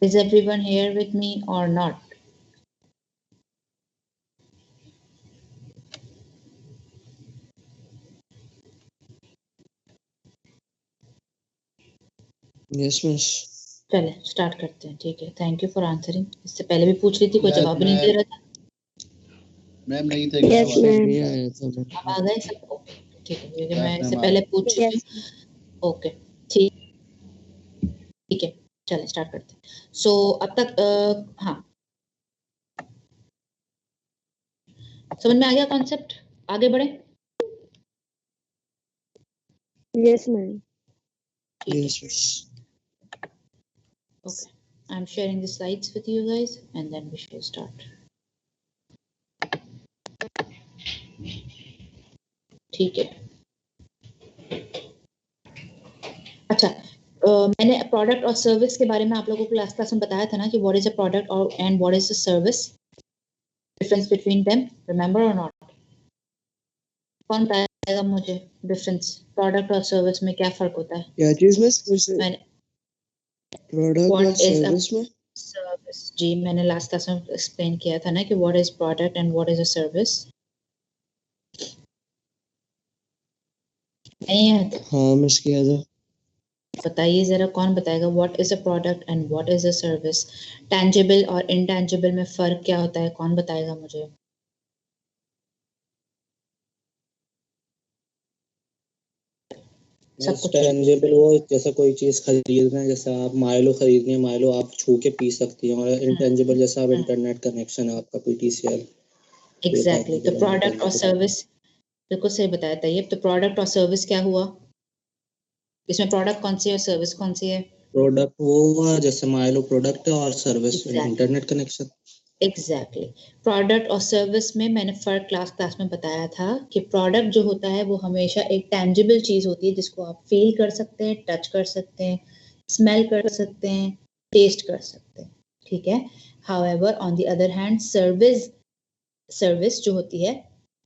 Is everyone here with me or not? Yes miss. चले स्टार्ट करते हैं, ठीक है। Thank you for answering. इससे पहले भी पूछ रही थी, कोई Yes, जवाब नहीं दे रहा था। मैम नहीं थे Yes, क्या? ma'am. अब आ गए सब? ओके ठीक है, क्योंकि मैं Yes, इससे ma'am, पहले आ पूछ चुकी हूँ। ओके ठीक है, चले स्टार्ट करते हैं। सो अब तक हाँ, समझ में आ गया कॉन्सेप्ट? आगे बढ़े। Yes, ma'am. Yes miss. Okay, I'm sharing the slides with you guys and then we shall start. ठीक है। अच्छा, मैंने प्रोडक्ट और सर्विस के बारे में आप लोगों को लास्ट क्लास में बताया था ना कि व्हाट इज अ प्रोडक्ट और and what is a service, difference between them, remember और नॉट? कौन बताएगा मुझे डिफरेंस प्रोडक्ट और सर्विस में क्या फर्क होता है? क्या चीज मिस? मैंने प्रोडक्ट और व्हाट इज अ सर्विस में सर्विस जी, मैंने लास्ट क्लास में एक्सप्लेन किया था ना कि what is product and what is a service. नहीं है? हाँ मिस किया था। बताइए जरा, कौन बताएगा what is a product and what is a service? Tangible और इनटैंजिबल में फर्क क्या होता है, कौन बताएगा मुझे? सब कुछ टैंजिबल वो जैसे कोई चीज खरीद रहे हैं, जैसे आप माइलो खरीद रही हैं, माइलो आप छू के पी सकती हैं। और इनटैंजिबल जैसे आप इंटरनेट कनेक्शन है आपका, पीटीसीएल। एग्जैक्टली। तो प्रोडक्ट और सर्विस, बिल्कुल सही बताया था ये। तो प्रोडक्ट और सर्विस क्या हुआ? इसमें प्रोडक्ट कौन सी है और सर्विस कौन सी है? प्रोडक्ट वो हुआ जैसे माइलो प्रोडक्ट है और service internet connection. Exactly. Product और सर्विस में मैंने फर्क क्लास में बताया था कि प्रोडक्ट जो होता है वो हमेशा एक टैंजिबल चीज होती है जिसको आप फील कर सकते हैं, टच कर सकते हैं, स्मेल कर सकते हैं, टेस्ट कर सकते हैं, ठीक है। However on the other hand service जो होती है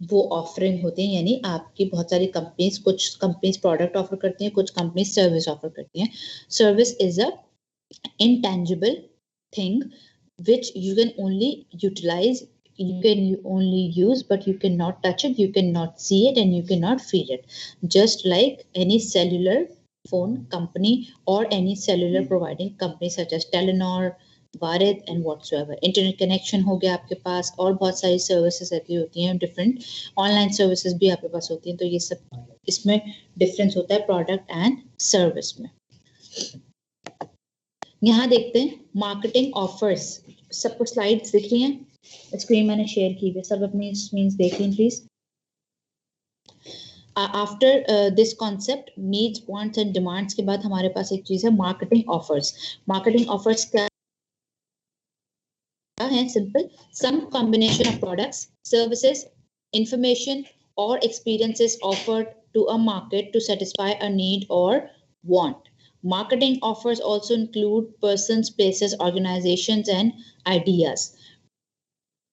वो ऑफरिंग होती है, यानी आपकी बहुत सारी कंपनीज, कुछ कंपनीज प्रोडक्ट ऑफर करती हैं, कुछ कंपनीज सर्विस ऑफर करती हैं। Service is a intangible thing which you can only utilize, you can only use, but you cannot touch it, you cannot see it, and you cannot feel it. Just like any cellular phone company or any cellular providing company such as Telenor, Bharat and whatsoever. Internet connection हो गया आपके पास, और बहुत सारी services ऐसी होती हैं, different online services भी आपके पास होती हैं। तो ये सब इसमें डिफरेंस होता है प्रोडक्ट एंड सर्विस में। यहाँ देखते हैं मार्केटिंग ऑफर्स। सबको स्लाइड्स दिख रही हैं? स्क्रीन मैंने शेयर की है, सब अपनी स्क्रीन देख लें please. After this concept needs wants and demands के बाद हमारे पास एक चीज है मार्केटिंग ऑफर्स। मार्केटिंग ऑफर्स क्या है? Simple, some combination of products, services, information or experiences offered to a market to satisfy a need or want. Marketing offers also include persons, places, organizations and ideas.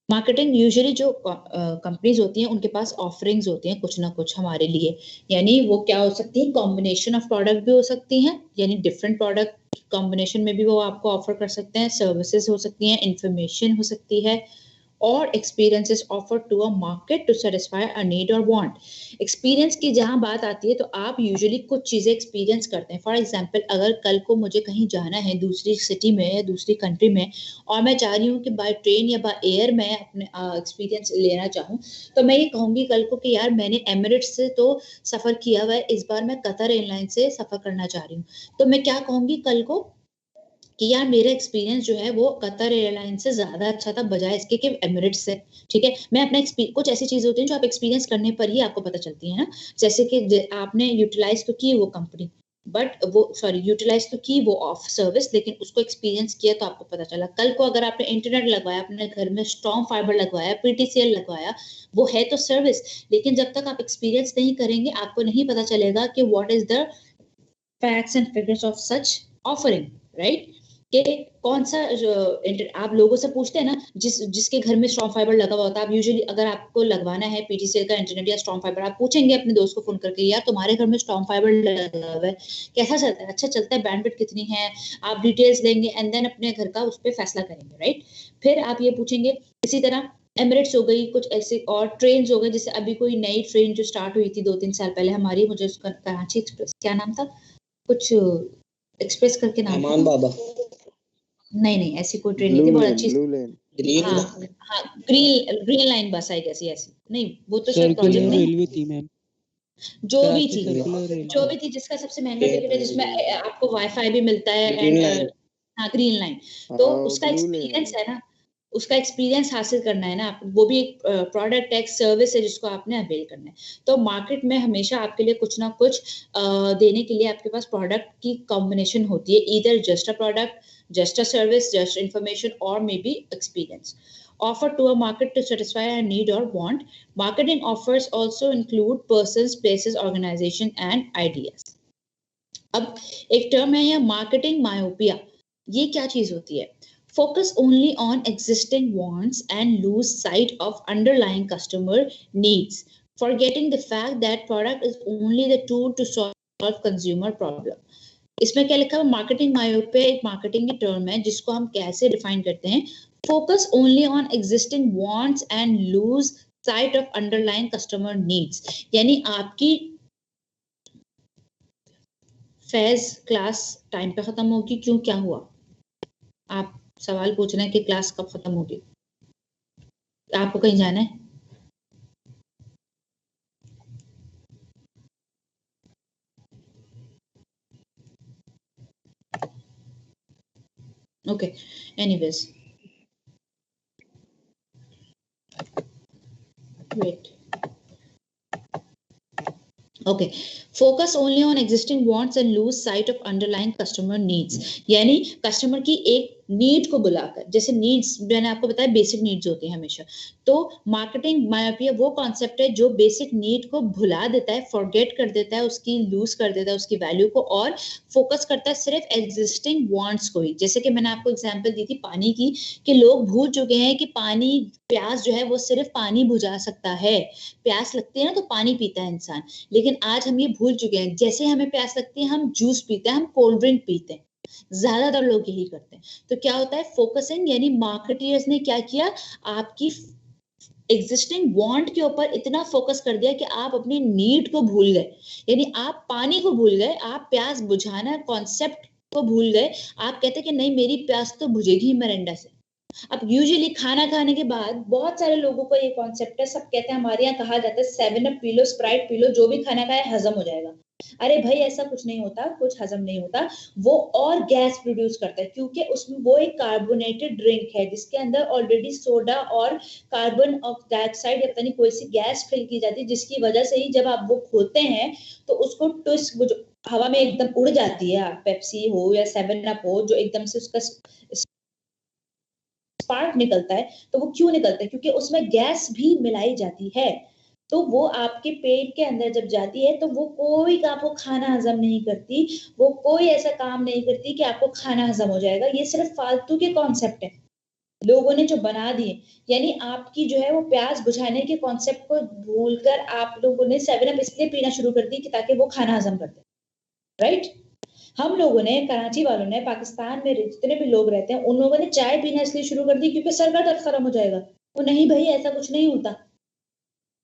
Marketing usually जो companies होती हैं उनके पास offerings होती हैं कुछ ना कुछ हमारे लिए, यानी वो क्या हो सकती है, कॉम्बिनेशन ऑफ प्रोडक्ट भी हो सकती हैं, यानी डिफरेंट प्रोडक्ट कॉम्बिनेशन में भी वो आपको ऑफर कर सकते हैं, सर्विसेज हो सकती हैं, इंफॉर्मेशन हो सकती है, और experiences offered to a market to satisfy a need or want. Experience की जहां बात आती है तो आप यूजुअली कुछ चीजें एक्सपीरियंस करते हैं। फॉर एग्जांपल, अगर कल को मुझे कहीं जाना है दूसरी सिटी में या दूसरी कंट्री में और मैं चाह रही हूँ कि बाय ट्रेन या बाय एयर मैं अपने एक्सपीरियंस लेना चाहूँ, तो मैं ये कहूंगी कल को कि यार मैंने एमिरेट्स से तो सफर किया हुआ है, इस बार मैं कतर एयरलाइन से सफर करना चाह रही हूँ, तो मैं क्या कहूंगी कल को कि यार मेरा एक्सपीरियंस जो है वो कतर एयरलाइन से ज्यादा अच्छा था बजाय इसके कि एमिरेट्स से। ठीक है, मैं अपना कुछ ऐसी चीजें होती हैं जो आप एक्सपीरियंस करने पर ही आपको पता चलती है ना, जैसे कि आपने यूटिलाइज तो की वो कंपनी, बट वो यूटिलाइज तो की वो ऑफ सर्विस, लेकिन उसको एक्सपीरियंस किया तो आपको पता चला। कल को अगर आपने इंटरनेट लगवाया, अपने घर में स्ट्रॉन्ग फाइबर लगवाया, पीटीसीएल लगवाया, वो है तो सर्विस, लेकिन जब तक आप एक्सपीरियंस नहीं करेंगे आपको नहीं पता चलेगा कि what is the facts and figures of such offering, right? कि कौन सा आप लोगों से पूछते हैं ना, जिसके घर में स्ट्रॉन्ग फाइबर लगा हुआ होता है, आप यूजुअली अगर आपको लगवाना है पीटीसीएल का इंटरनेट या स्ट्रॉन्ग फाइबर, आप पूछेंगे अपने दोस्त को फोन करके, यार तुम्हारे घर में स्ट्रॉन्ग फाइबर लगा हुआ है, कैसा चलता है, अच्छा चलता है, बैंडविड्थ कितनी है, आप डिटेल्स लेंगे एंड देन अपने घर का उस पर फैसला करेंगे, राइट? फिर आप ये पूछेंगे। इसी तरह एमिरेट्स हो गई, कुछ ऐसे और ट्रेन हो गए, जैसे अभी कोई नई ट्रेन जो स्टार्ट हुई थी 2-3 साल पहले हमारी, मुझे उसका कराची एक्सप्रेस, क्या नाम था, कुछ एक्सप्रेस करके नाम, अमान बाबा, नहीं ऐसी कोई ट्रेन नहीं थी, बहुत अच्छी, ग्रीन, हाँ ग्रीन लाइन बस आई कैसी ऐसी, नहीं वो तो शायद प्रोजेक्ट नहीं, रेलवे थी मैम, जो भी थी जिसका सबसे महंगा टिकट है, जिसमें आपको वाईफाई भी मिलता है एंड हाँ ग्रीन लाइन, तो उसका एक्सपीरियंस है ना, उसका एक्सपीरियंस हासिल करना है ना, वो भी एक प्रोडक्ट एक सर्विस है जिसको आपने अवेल करना है। तो मार्केट में हमेशा आपके लिए कुछ ना कुछ देने के लिए आपके पास प्रोडक्ट की कॉम्बिनेशन होती है, either just a product, just a service, just information, or maybe experience offered to a market to satisfy a need or want. Marketing offers also include persons, places, organization and ideas. अब एक term है यह marketing myopia. ये क्या चीज होती है? Focus only on existing wants and lose sight of underlying customer needs, forgetting the fact that product is only the tool to solve consumer problem. इसमें क्या लिखा है? मार्केटिंग मायोपिया एक मार्केटिंग की टर्म है जिसको हम कैसे डिफाइन करते हैं? Focus only on existing wants and lose sight of underlying customer needs, यानी आपकी फैज क्लास टाइम पे खत्म होगी, क्यों, क्या हुआ? आप सवाल पूछ रहे हैं कि क्लास कब खत्म होगी, आपको कहीं जाना है? Okay, anyways, wait. Okay, focus only on existing wants and lose sight of underlying customer needs, यानी कस्टमर की एक नीड को बुलाकर, जैसे नीड्स मैंने आपको बताया बेसिक नीड्स होती हैं हमेशा, तो मार्केटिंग मायोपिया वो कॉन्सेप्ट है जो बेसिक नीड को भुला देता है, फॉरगेट कर देता है, उसकी लूज कर देता है उसकी वैल्यू को, और फोकस करता है सिर्फ एग्जिस्टिंग वांट्स को ही। जैसे कि मैंने आपको एग्जांपल दी थी पानी की, कि लोग भूल चुके हैं कि पानी, प्यास जो है वो सिर्फ पानी बुझा सकता है, प्यास लगती है ना तो पानी पीता है इंसान, लेकिन आज हम ये भूल चुके हैं, जैसे हमें प्यास लगती है हम जूस पीते हैं, हम कोल्ड ड्रिंक पीते हैं, ज्यादातर लोग यही करते हैं। तो क्या होता है? फोकसिंग, यानी मार्केटियर्स ने क्या किया, आपकी एग्जिस्टिंग वांट के ऊपर इतना फोकस कर दिया कि आप अपनी नीड को भूल गए, यानी आप पानी को भूल गए, आप प्यास बुझाना कॉन्सेप्ट को भूल गए, आप कहते कि नहीं मेरी प्यास तो बुझेगी ही मिरिंडा से। अब यूजुअली खाना खाने के बाद बहुत सारे लोगों को ये कॉन्सेप्ट है, सब कहते हैं, हमारे यहाँ कहा जाता है 7 up P low, Sprite P low, जो भी खाना खाए हजम हो जाएगा, अरे भाई ऐसा कुछ नहीं होता, कुछ हजम नहीं होता, वो और गैस प्रोड्यूस करता है, क्योंकि उसमें वो एक कार्बोनेटेड ड्रिंक है जिसके अंदर ऑलरेडी सोडा और कार्बन डाइऑक्साइड या पता नहीं कोई सी गैस फिल की जाती है, जिसकी वजह से ही जब आप वो खोलते हैं तो उसको ट्विस्ट, वो जो हवा में एकदम उड़ जाती है, पेप्सी हो या 7 अप हो, जो एकदम से उसका स्पार्क निकलता है, तो वो क्यों निकलता है? क्योंकि उसमें गैस भी मिलाई जाती है। तो वो आपके पेट के अंदर जब जाती है तो वो कोई आपको खाना हजम नहीं करती, वो कोई ऐसा काम नहीं करती कि आपको खाना हजम हो जाएगा। ये सिर्फ फालतू के कॉन्सेप्ट है लोगों ने जो बना दिए। यानी आपकी जो है वो प्यास बुझाने के कॉन्सेप्ट को भूलकर आप लोगों ने 7 अप इसलिए पीना शुरू कर दी कि ताकि वो खाना हजम कर दे, राइट? हम लोगों ने, कराची वालों ने, पाकिस्तान में जितने भी लोग रहते हैं उन लोगों ने चाय पीना इसलिए शुरू कर दी क्योंकि सर का दर्द खत्म हो जाएगा। वो नहीं भाई, ऐसा कुछ नहीं होता।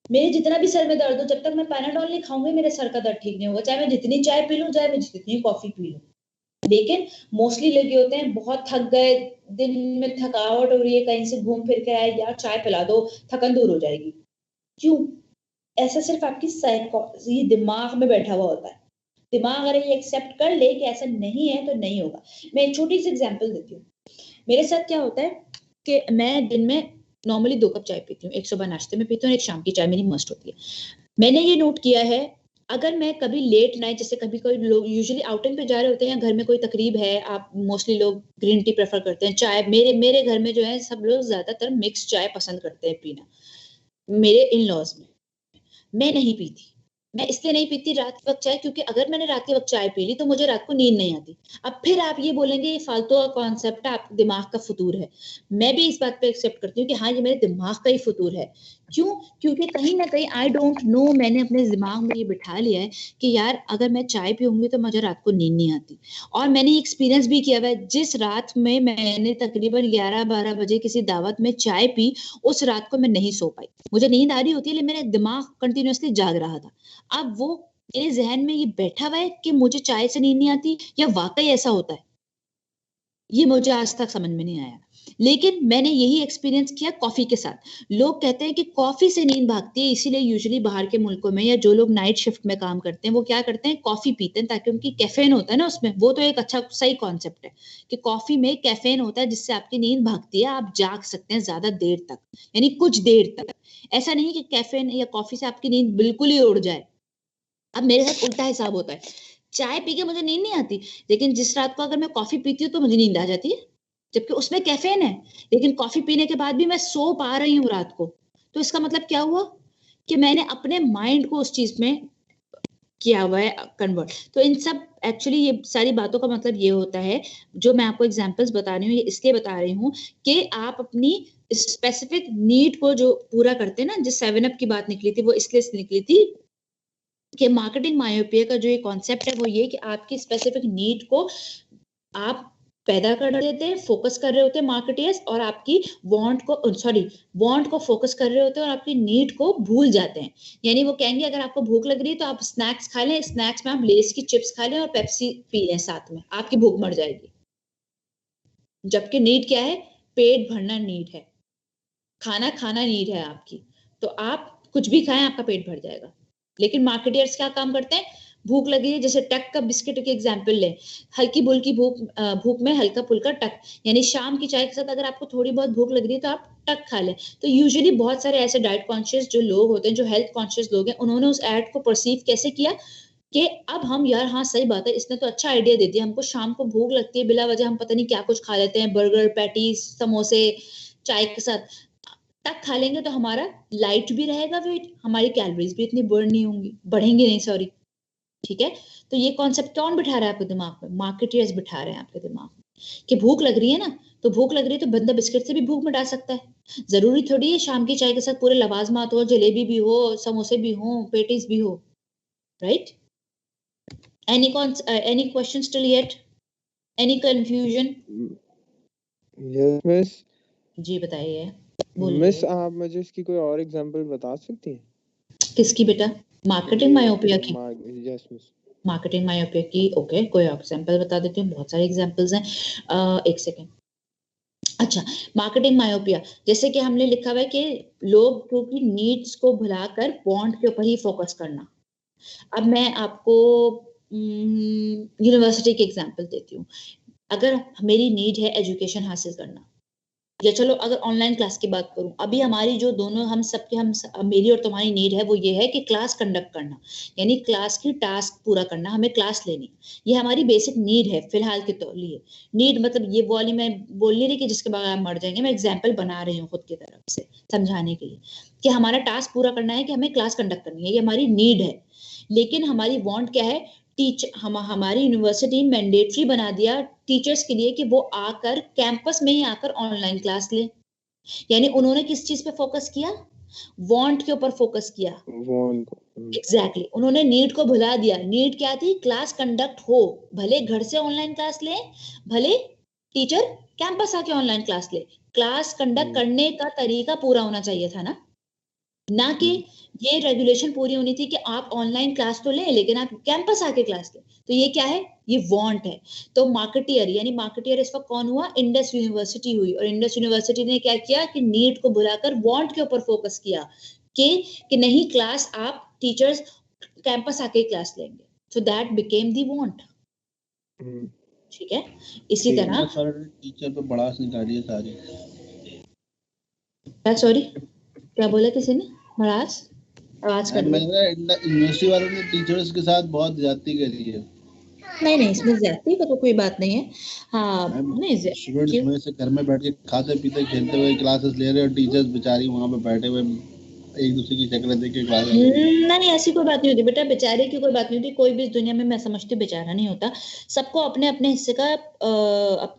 मेरे जितना भी सर में दर्द हो, जब तक मैं पैनाडोल नहीं खाऊंगी मेरे सर का दर्द ठीक नहीं होगा, चाहे मैं जितनी चाय पी लूं, चाहे मैं जितनी कॉफी पी लूं। लेकिन मोस्टली लोग ये होते हैं, बहुत थक गए, दिन में थकावट हो रही है, कहीं से घूम फिर के आए, यार चाय पिला दो, थकन दूर हो जाएगी। क्यों? ऐसा सिर्फ आपकी ये दिमाग में बैठा हुआ होता है। दिमाग अगर ये एक्सेप्ट कर ले कि ऐसा नहीं है तो नहीं होगा। मैं एक छोटी सी एग्जांपल देती हूँ। मेरे साथ क्या होता है कि मैं दिन में नॉर्मली 2 कप चाय पीती हूँ, एक सुबह नाश्ते में पीती हूँ, एक शाम की चाय मेरी मस्ट होती है। मैंने ये नोट किया है, अगर मैं कभी लेट नाइट, जैसे कभी कोई लोग यूजुअली आउटिंग पे जा रहे होते हैं, घर में कोई तकरीब है, आप मोस्टली लोग ग्रीन टी प्रेफर करते हैं, चाय मेरे घर में जो है सब लोग ज्यादातर मिक्स चाय पसंद करते हैं पीना। मेरे इन लॉज में मैं नहीं पीती। मैं इसलिए नहीं पीती रात के वक्त चाय, क्योंकि अगर मैंने रात के वक्त चाय पी ली तो मुझे रात को नींद नहीं आती। अब फिर आप ये बोलेंगे ये फालतू का कॉन्सेप्ट है, आपके दिमाग का फतूर है। मैं भी इस बात पे एक्सेप्ट करती हूँ कि हाँ, ये मेरे दिमाग का ही फतूर है। क्यों? क्योंकि कहीं ना कहीं आई डोंट नो, मैंने अपने दिमाग में ये बिठा लिया है कि यार अगर मैं चाय पीऊंगी तो मुझे रात को नींद नहीं आती। और मैंने एक्सपीरियंस भी किया है, जिस रात में मैंने तकरीबन 11-12 बजे किसी दावत में चाय पी, उस रात को मैं नहीं सो पाई। मुझे नींद आ रही होती है लेकिन मेरा दिमाग कंटिन्यूअसली जाग रहा था। अब वो मेरे जहन में ये बैठा हुआ है कि मुझे चाय से नींद नहीं आती, या वाकई ऐसा होता है, ये मुझे आज तक समझ में नहीं आया। लेकिन मैंने यही एक्सपीरियंस किया कॉफी के साथ। लोग कहते हैं कि कॉफी से नींद भागती है, इसीलिए यूजुअली बाहर के मुल्कों में या जो लोग नाइट शिफ्ट में काम करते हैं वो क्या करते हैं, कॉफी पीते हैं, ताकि उनकी कैफीन होता है ना उसमें। वो तो एक अच्छा सही कॉन्सेप्ट है कि कॉफी में कैफीन होता है जिससे आपकी नींद भागती है, आप जाग सकते हैं ज्यादा देर तक, यानी कुछ देर तक। ऐसा नहीं कि कैफीन या कॉफी से आपकी नींद बिल्कुल ही उड़ जाए। अब मेरे साथ उल्टा हिसाब होता है, चाय पी के मुझे नींद नहीं आती, लेकिन जिस रात को अगर मैं कॉफी पीती हूँ तो मुझे नींद आ जाती है, जबकि उसमें कैफीन है, लेकिन कॉफी पीने के बाद भी मैं सो पा रही हूँ रात को। तो इसका मतलब क्या हुआ कि मैंने अपने माइंड को उस चीज में किया हुआ है कन्वर्ट। तो इन सब एक्चुअली ये सारी बातों का मतलब ये होता है, जो मैं आपको एग्जांपल्स बता रही हूँ ये इसलिए बता रही हूँ कि आप अपनी स्पेसिफिक नीड को जो पूरा करते हैं ना, जिस 7 अप की बात निकली थी वो इसलिए निकली थी कि मार्केटिंग मायोपिया का जो ये कॉन्सेप्ट है वो ये कि आपकी स्पेसिफिक नीड को आप पैदा कर देते हैं, फोकस कर रहे होते हैं मार्केटियर्स, और आपकी वांट को फोकस कर रहे होते हैं और आपकी नीड को भूल जाते हैं। यानी वो कहेंगे अगर आपको भूख लग रही है तो आप स्नैक्स खा लें, स्नैक्स में आप लेस की चिप्स खा लें और पेप्सी पी लें साथ में, आपकी भूख मर जाएगी। जबकि नीड क्या है? पेट भरना नीड है, खाना खाना नीड है आपकी। तो आप कुछ भी खाएं आपका पेट भर जाएगा। लेकिन मार्केटियर्स क्या काम करते हैं, भूख लगी है, जैसे टक का बिस्किट की एग्जांपल लें, हल्की बुल्की भूख में हल्का फुल्का टक, यानी शाम की चाय के साथ अगर आपको थोड़ी बहुत भूख लग रही है तो आप टक खा लें। तो यूजुअली बहुत सारे ऐसे डाइट कॉन्शियस जो लोग होते हैं, जो हेल्थ कॉन्शियस लोग हैं, उन्होंने उस एड को परसीव कैसे किया कि अब हम, यार हाँ सही बात है, इसने तो अच्छा आइडिया दे दिया, हमको शाम को भूख लगती है, बिला वजह हम पता नहीं क्या कुछ खा लेते हैं, बर्गर, पैटीज, समोसे चाय के साथ, तक खा लेंगे तो हमारा लाइट भी रहेगा वेट, हमारी कैलोरीज भी इतनी बर्न नहीं होंगी, बढ़ेंगी नहीं, सॉरी। ठीक है? तो ये कॉन्सेप्ट कौन बिठा रहा है आपके दिमाग में? मार्केटियर्स बिठा रहे हैं आपके दिमाग में कि भूख लग रही है ना, तो भूख लग रही है तो बंदा बिस्किट से भी भूख मिटा सकता है। जरूरी थोड़ी है शाम की चाय के साथ पूरे लवाजमात हो, जलेबी भी हो, समोसे भी हो, पेटीज भी हो, right? any questions till yet? any confusion? Yes miss. जी बताइए, मिस आप मुझे इसकी कोई और एग्जांपल बता सकती हैं? किसकी बेटा? मार्केटिंग मायोपिया की? Yes miss. मार्केटिंग मायोपिया की, ओके, कोई एग्जांपल बता देती हूँ, बहुत सारे एग्जांपल्स हैं। एक सेकेंड। अच्छा, मार्केटिंग मायोपिया, जैसे कि हमने लिखा हुआ है कि लोग क्योंकि नीड्स को भुलाकर वांट के ऊपर ही फोकस करना, अब मैं आपको यूनिवर्सिटी के एग्जांपल देती हूँ। अगर मेरी नीड है एजुकेशन हासिल करना, या चलो अगर ऑनलाइन क्लास की बात करूं, अभी हमारी जो दोनों हम सबके मेरी और तुम्हारी नीड है वो ये है कि क्लास कंडक्ट करना, यानी क्लास की टास्क पूरा करना, हमें क्लास लेनी, ये हमारी बेसिक नीड है फिलहाल के तो लिए। नीड मतलब ये वाली मैं बोल नहीं रही कि जिसके बाद आप मर जाएंगे, मैं एग्जाम्पल बना रही हूँ खुद की तरफ से समझाने के लिए कि हमारा टास्क पूरा करना है कि हमें क्लास कंडक्ट करनी है, ये हमारी नीड है। लेकिन हमारी वांट क्या है, हमारी यूनिवर्सिटी मैंडेटरी बना दिया टीचर्स के लिए कि वो आकर कैंपस में ही आकर ऑनलाइन क्लास ले। यानी उन्होंने किस चीज पे फोकस किया, वांट के ऊपर फोकस किया। एग्जैक्टली उन्होंने नीड को भुला दिया। नीड क्या थी, क्लास कंडक्ट हो, भले घर से ऑनलाइन क्लास ले, भले टीचर कैंपस आके ऑनलाइन क्लास ले, क्लास कंडक्ट करने का तरीका पूरा होना चाहिए था ना कि ये रेगुलेशन पूरी होनी थी कि आप ऑनलाइन क्लास तो लें लेकिन आप कैंपस आके क्लास लें। तो ये क्या है, ये वांट है। तो मार्केटियर, यानी मार्केटियर इस वक्त कौन हुआ, इंडस यूनिवर्सिटी हुई। और इंडस यूनिवर्सिटी ने क्या किया कि नीड को भुलाकर वांट के ऊपर फोकस किया कि नहीं, क्लास आप टीचर्स कैंपस आके क्लास लेंगे। So that became the want. ठीक है, इसी तरह टीचर पे बड़ा निकालिए सारी। सॉरी क्या बोला किसी ने, भड़ास आवाज कर यूनिवर्सिटी वालों ने टीचर्स के साथ बहुत ज्यादती करी है। नहीं, इसमें ज्यादती का तो कोई बात नहीं है। हाँ, नहीं स्टूडेंट्स में से घर में बैठ के खाते पीते खेलते हुए क्लासेस ले रहे हैं, टीचर्स बेचारी वहां पे बैठे हुए एक दूसरे की शक्लें देख के क्लास। नहीं, ऐसी कोई बात नहीं होती बेटा, बेचारे की कोई बात नहीं होती। कोई भी इस दुनिया में मैं समझती हूँ बेचारा नहीं होता। सबको अपने अपने हिस्से का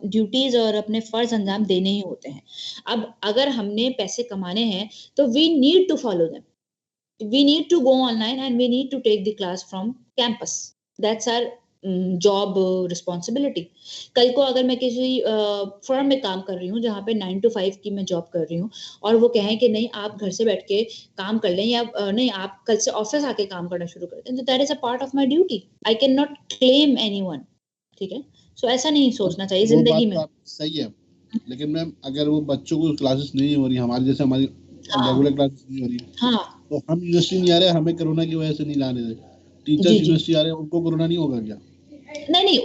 ड्यूटीज और अपने फर्ज अंजाम देने ही होते हैं। अब अगर हमने पैसे कमाने हैं तो we need to follow them, we need to go online and we need to take the class from campus. That's our job responsibility. कल को अगर मैं किसी फर्म में काम कर रही हूँ जहाँ पे 9 to 5 की मैं जॉब कर रही हूँ और वो कहें कि नहीं आप घर से बैठ के काम कर लें या नहीं आप कल से ऑफिस आके काम करना शुरू कर दें, तो that is a part of my duty. I can not claim anyone. ठीक है, सो ऐसा नहीं सोचना चाहिए जिंदगी में। सही है, लेकिन मैम अगर वो बच्चों को क्लासेस नहीं हो रही, हमारी जैसे हमारी रेगुलर क्लासेस नहीं हो रही, हाँ, तो हम यूनिवर्सिटी नहीं आ रहे, हमें कोरोना की वजह से नहीं लाने दे, टीचर्स यूनिवर्सिटी आ रहे हैं, उनको कोरोना नहीं होगा क्या? नहीं,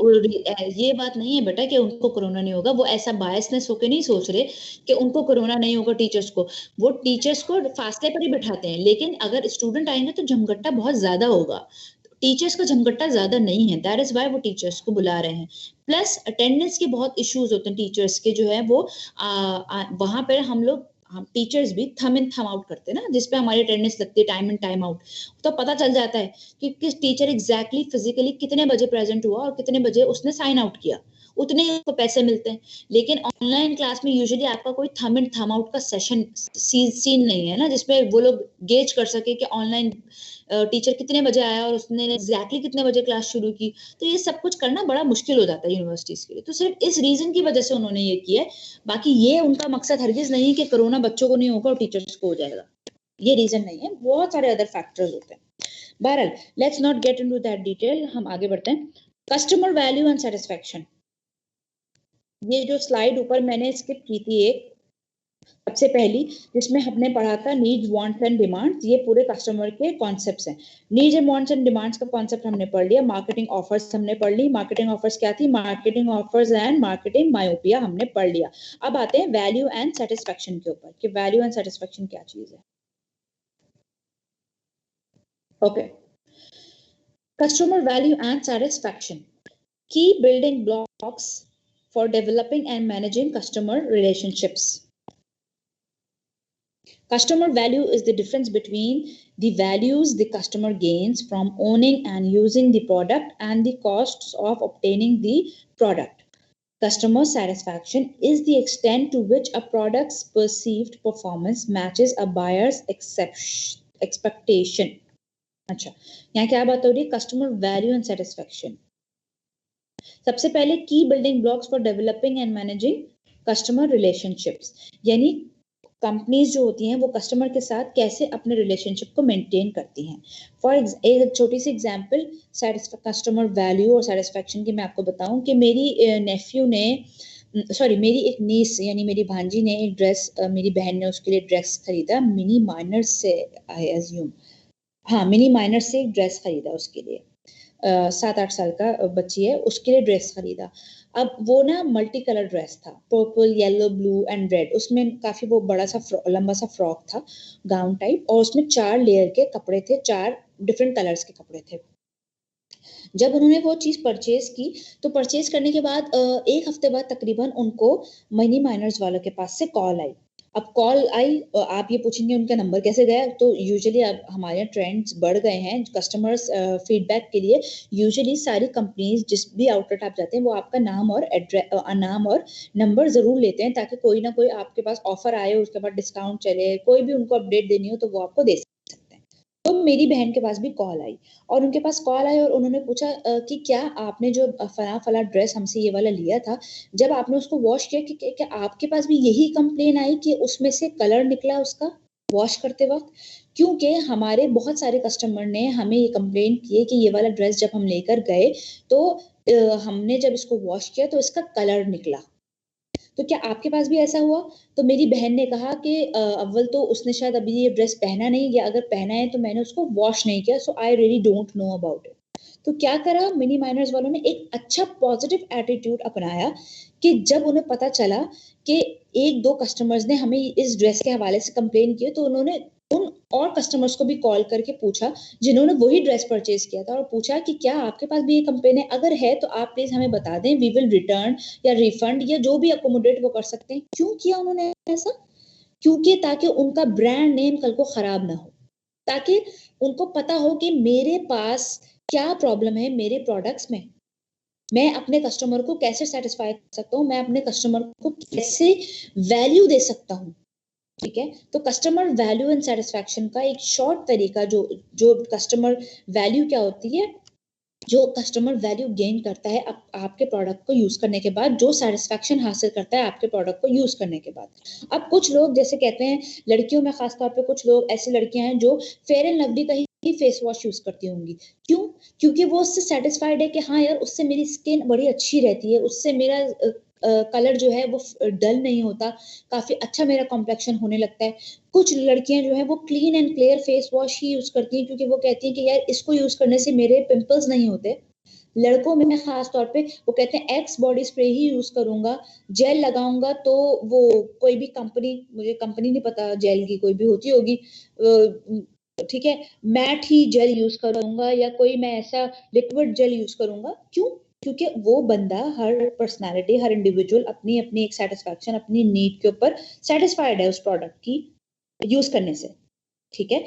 ये बात नहीं है बेटा कि उनको कोरोना नहीं होगा। वो ऐसा बायसनेस होकर नहीं सोच रहे कि उनको कोरोना नहीं होगा टीचर्स को। वो टीचर्स को फासले पर ही बिठाते हैं, लेकिन अगर स्टूडेंट आएंगे तो जमघट्टा बहुत ज्यादा होगा। टीचर्स का जमघट्टा ज्यादा नहीं है, दैट इज वाई वो टीचर्स को बुला रहे हैं। प्लस अटेंडेंस के बहुत इश्यूज होते हैं टीचर्स के, जो है वो वहां पर हम टीचर्स भी थम इन थम आउट करते हैं ना, जिसपे हमारी अटेंडेंस लगती है टाइम इन टाइम आउट, तो पता चल जाता है कि किस टीचर एग्जैक्टली फिजिकली कितने बजे प्रेजेंट हुआ और कितने बजे उसने साइन आउट किया, उतने को पैसे मिलते हैं। लेकिन ऑनलाइन क्लास में यूजुअली आपका कोई थम इन थम आउट का सेशन सीन नहीं है ना, जिसमें वो लोग गेज कर सके कि ऑनलाइन टीचर कितने बजे आया और उसने एग्जैक्टली कितने बजे क्लास शुरू की। तो ये सब कुछ करना बड़ा मुश्किल हो जाता है यूनिवर्सिटीज के लिए। तो सिर्फ इस रीजन की वजह से उन्होंने ये किया है, बाकी ये उनका मकसद हरगिज नहीं कि कोरोना बच्चों को नहीं होगा और टीचर्स को हो जाएगा, ये रीजन नहीं है। बहुत सारे अदर फैक्टर्स होते हैं। बहरहाल, let's not get into that detail, हम आगे बढ़ते हैं। कस्टमर वैल्यू एंड सेटिस्फैक्शन, ये जो स्लाइड ऊपर मैंने स्किप की थी एक सबसे पहली, जिसमें हमने पढ़ा था नीड्स, वांट्स एंड डिमांड्स, ये पूरे कस्टमर के कॉन्सेप्ट्स हैं। Needs and wants and demands का कॉन्सेप्ट हमने पढ़ लिया। मार्केटिंग ऑफर्स हमने पढ़ ली। मार्केटिंग ऑफर्स क्या थी, marketing offers and marketing myopia हमने पढ़ लिया। अब आते हैं वैल्यू एंड सेटिस्फैक्शन के ऊपर कि वैल्यू एंड सेटिस्फैक्शन क्या चीज है। Okay, customer value and satisfaction, की building blocks for developing and managing customer relationships. Customer value is the difference between the values the customer gains from owning and using the product and the costs of obtaining the product. Customer satisfaction is the extent to which a product's perceived performance matches a buyer's expectation. अच्छा, यहाँ क्या बात हो रही है, customer value and satisfaction. सबसे पहले की building blocks for developing and managing customer relationships, यानी कंपनीज जो होती हैं वो कस्टमर के साथ कैसे अपने रिलेशनशिप को मेंटेन करती हैं। फॉर एक छोटी सी एग्जांपल कस्टमर वैल्यू और सेटिस्फैक्शन की मैं आपको बताऊं कि मेरी मेरी एक नीस यानी मेरी भांजी ने एक ड्रेस, मेरी बहन ने उसके लिए ड्रेस खरीदा मिनी माइनर से, आई एज्यूम हाँ, मिनी माइनर से एक ड्रेस खरीदा उसके लिए, 7-8 साल का बच्ची है, उसके लिए ड्रेस खरीदा। अब वो ना मल्टी कलर ड्रेस था, purple, yellow, blue and red, उसमें काफी वो बड़ा सा लंबा सा फ्रॉक था, गाउन टाइप, और उसमें 4 लेयर के कपड़े थे, 4 डिफरेंट कलर्स के कपड़े थे। जब उन्होंने वो चीज परचेज की, तो परचेज करने के बाद 1 हफ्ते बाद तकरीबन उनको मनी माइनर्स वालों के पास से कॉल आई। अब कॉल आई, आप ये पूछेंगे उनका नंबर कैसे गया, तो यूजुअली अब हमारे यहाँ ट्रेंड्स बढ़ गए हैं कस्टमर्स फीडबैक के लिए। यूजुअली सारी कंपनीज जिस भी आउटलेट आप जाते हैं वो आपका नाम और एड्रेस, नाम और नंबर जरूर लेते हैं, ताकि कोई ना कोई आपके पास ऑफर आए, उसके बाद डिस्काउंट चले, कोई भी उनको अपडेट देनी हो तो वो आपको दे सकते हैं। तो मेरी बहन के पास भी कॉल आई, और उनके पास कॉल आई और उन्होंने पूछा कि क्या आपने जो फला फला ड्रेस हमसे ये वाला लिया था, जब आपने उसको वॉश किया, कि क्या आपके पास भी यही कंप्लेन आई कि उसमें से कलर निकला उसका वॉश करते वक्त? क्योंकि हमारे बहुत सारे कस्टमर ने हमें ये कंप्लेन की है कि ये वाला ड्रेस जब हम लेकर गए तो हमने जब इसको वॉश किया तो इसका कलर निकला, तो क्या आपके पास भी ऐसा हुआ? तो मेरी बहन ने कहा कि अव्वल तो उसने शायद अभी ये ड्रेस पहना नहीं, या अगर पहना है तो मैंने उसको वॉश नहीं किया, so I really don't know about it. तो क्या करा मिनी माइनर्स वालों ने, एक अच्छा पॉजिटिव एटीट्यूड अपनाया, कि जब उन्हें पता चला कि 1-2 कस्टमर्स ने हमें इस ड्रेस के हवाले से कंप्लेन किया, तो उन्होंने उन और कस्टमर्स को भी कॉल करके पूछा जिन्होंने वही ड्रेस परचेज किया था, और पूछा कि क्या आपके पास भी ये कंप्लेन है, अगर है तो आप प्लीज हमें बता दें, वी विल रिटर्न या रिफंड या जो भी अकोमोडेट वो कर सकते हैं। क्यों किया उन्होंने ऐसा? क्योंकि ताकि उनका ब्रांड नेम कल को खराब ना हो, ताकि उनको पता हो कि मेरे पास क्या प्रॉब्लम है मेरे प्रोडक्ट्स में, मैं अपने कस्टमर को कैसे सेटिस्फाई कर सकता हूँ, मैं अपने कस्टमर को कैसे वैल्यू दे सकता हूँ। ठीक है, तो कस्टमर वैल्यू एंड सेटिस्फैक्शन का एक शॉर्ट तरीका, जो कस्टमर वैल्यू क्या होती है, जो कस्टमर वैल्यू गेन करता है आपके प्रोडक्ट को यूज करने के बाद, जो सेटिस्फैक्शन हासिल करता है आपके प्रोडक्ट को यूज करने के बाद। अब कुछ लोग जैसे कहते हैं, लड़कियों में खासतौर पे कुछ लोग ऐसी लड़कियां हैं जो फेयर एंड लवली का ही फेस वॉश यूज करती होंगी। क्यों? क्योंकि वो उससे सेटिस्फाइड है कि हाँ यार, उससे मेरी स्किन बड़ी अच्छी रहती है, उससे मेरा कलर जो है वो डल नहीं होता, काफी अच्छा मेरा कॉम्प्लेक्शन होने लगता है। कुछ लड़कियां जो है वो clean and clear face wash he use करती हैं, क्योंकि वो कहती हैं कि यार इसको यूज करने से मेरे पिंपल्स नहीं होते। लड़कों में खास तौर पे वो कहते हैं एक्स बॉडी स्प्रे ही यूज करूंगा, जेल लगाऊंगा तो वो कोई भी कंपनी, मुझे कंपनी नहीं पता, जेल की कोई भी होती होगी, ठीक है, मैट ही जेल यूज करूंगा, या कोई मैं ऐसा लिक्विड जेल यूज करूंगा। क्यों? क्योंकि वो बंदा, हर पर्सनालिटी, हर इंडिविजुअल अपनी अपनी एक सेटिस्फैक्शन, अपनी नीड के ऊपर सेटिस्फाइड है उस प्रोडक्ट की यूज करने से। ठीक है,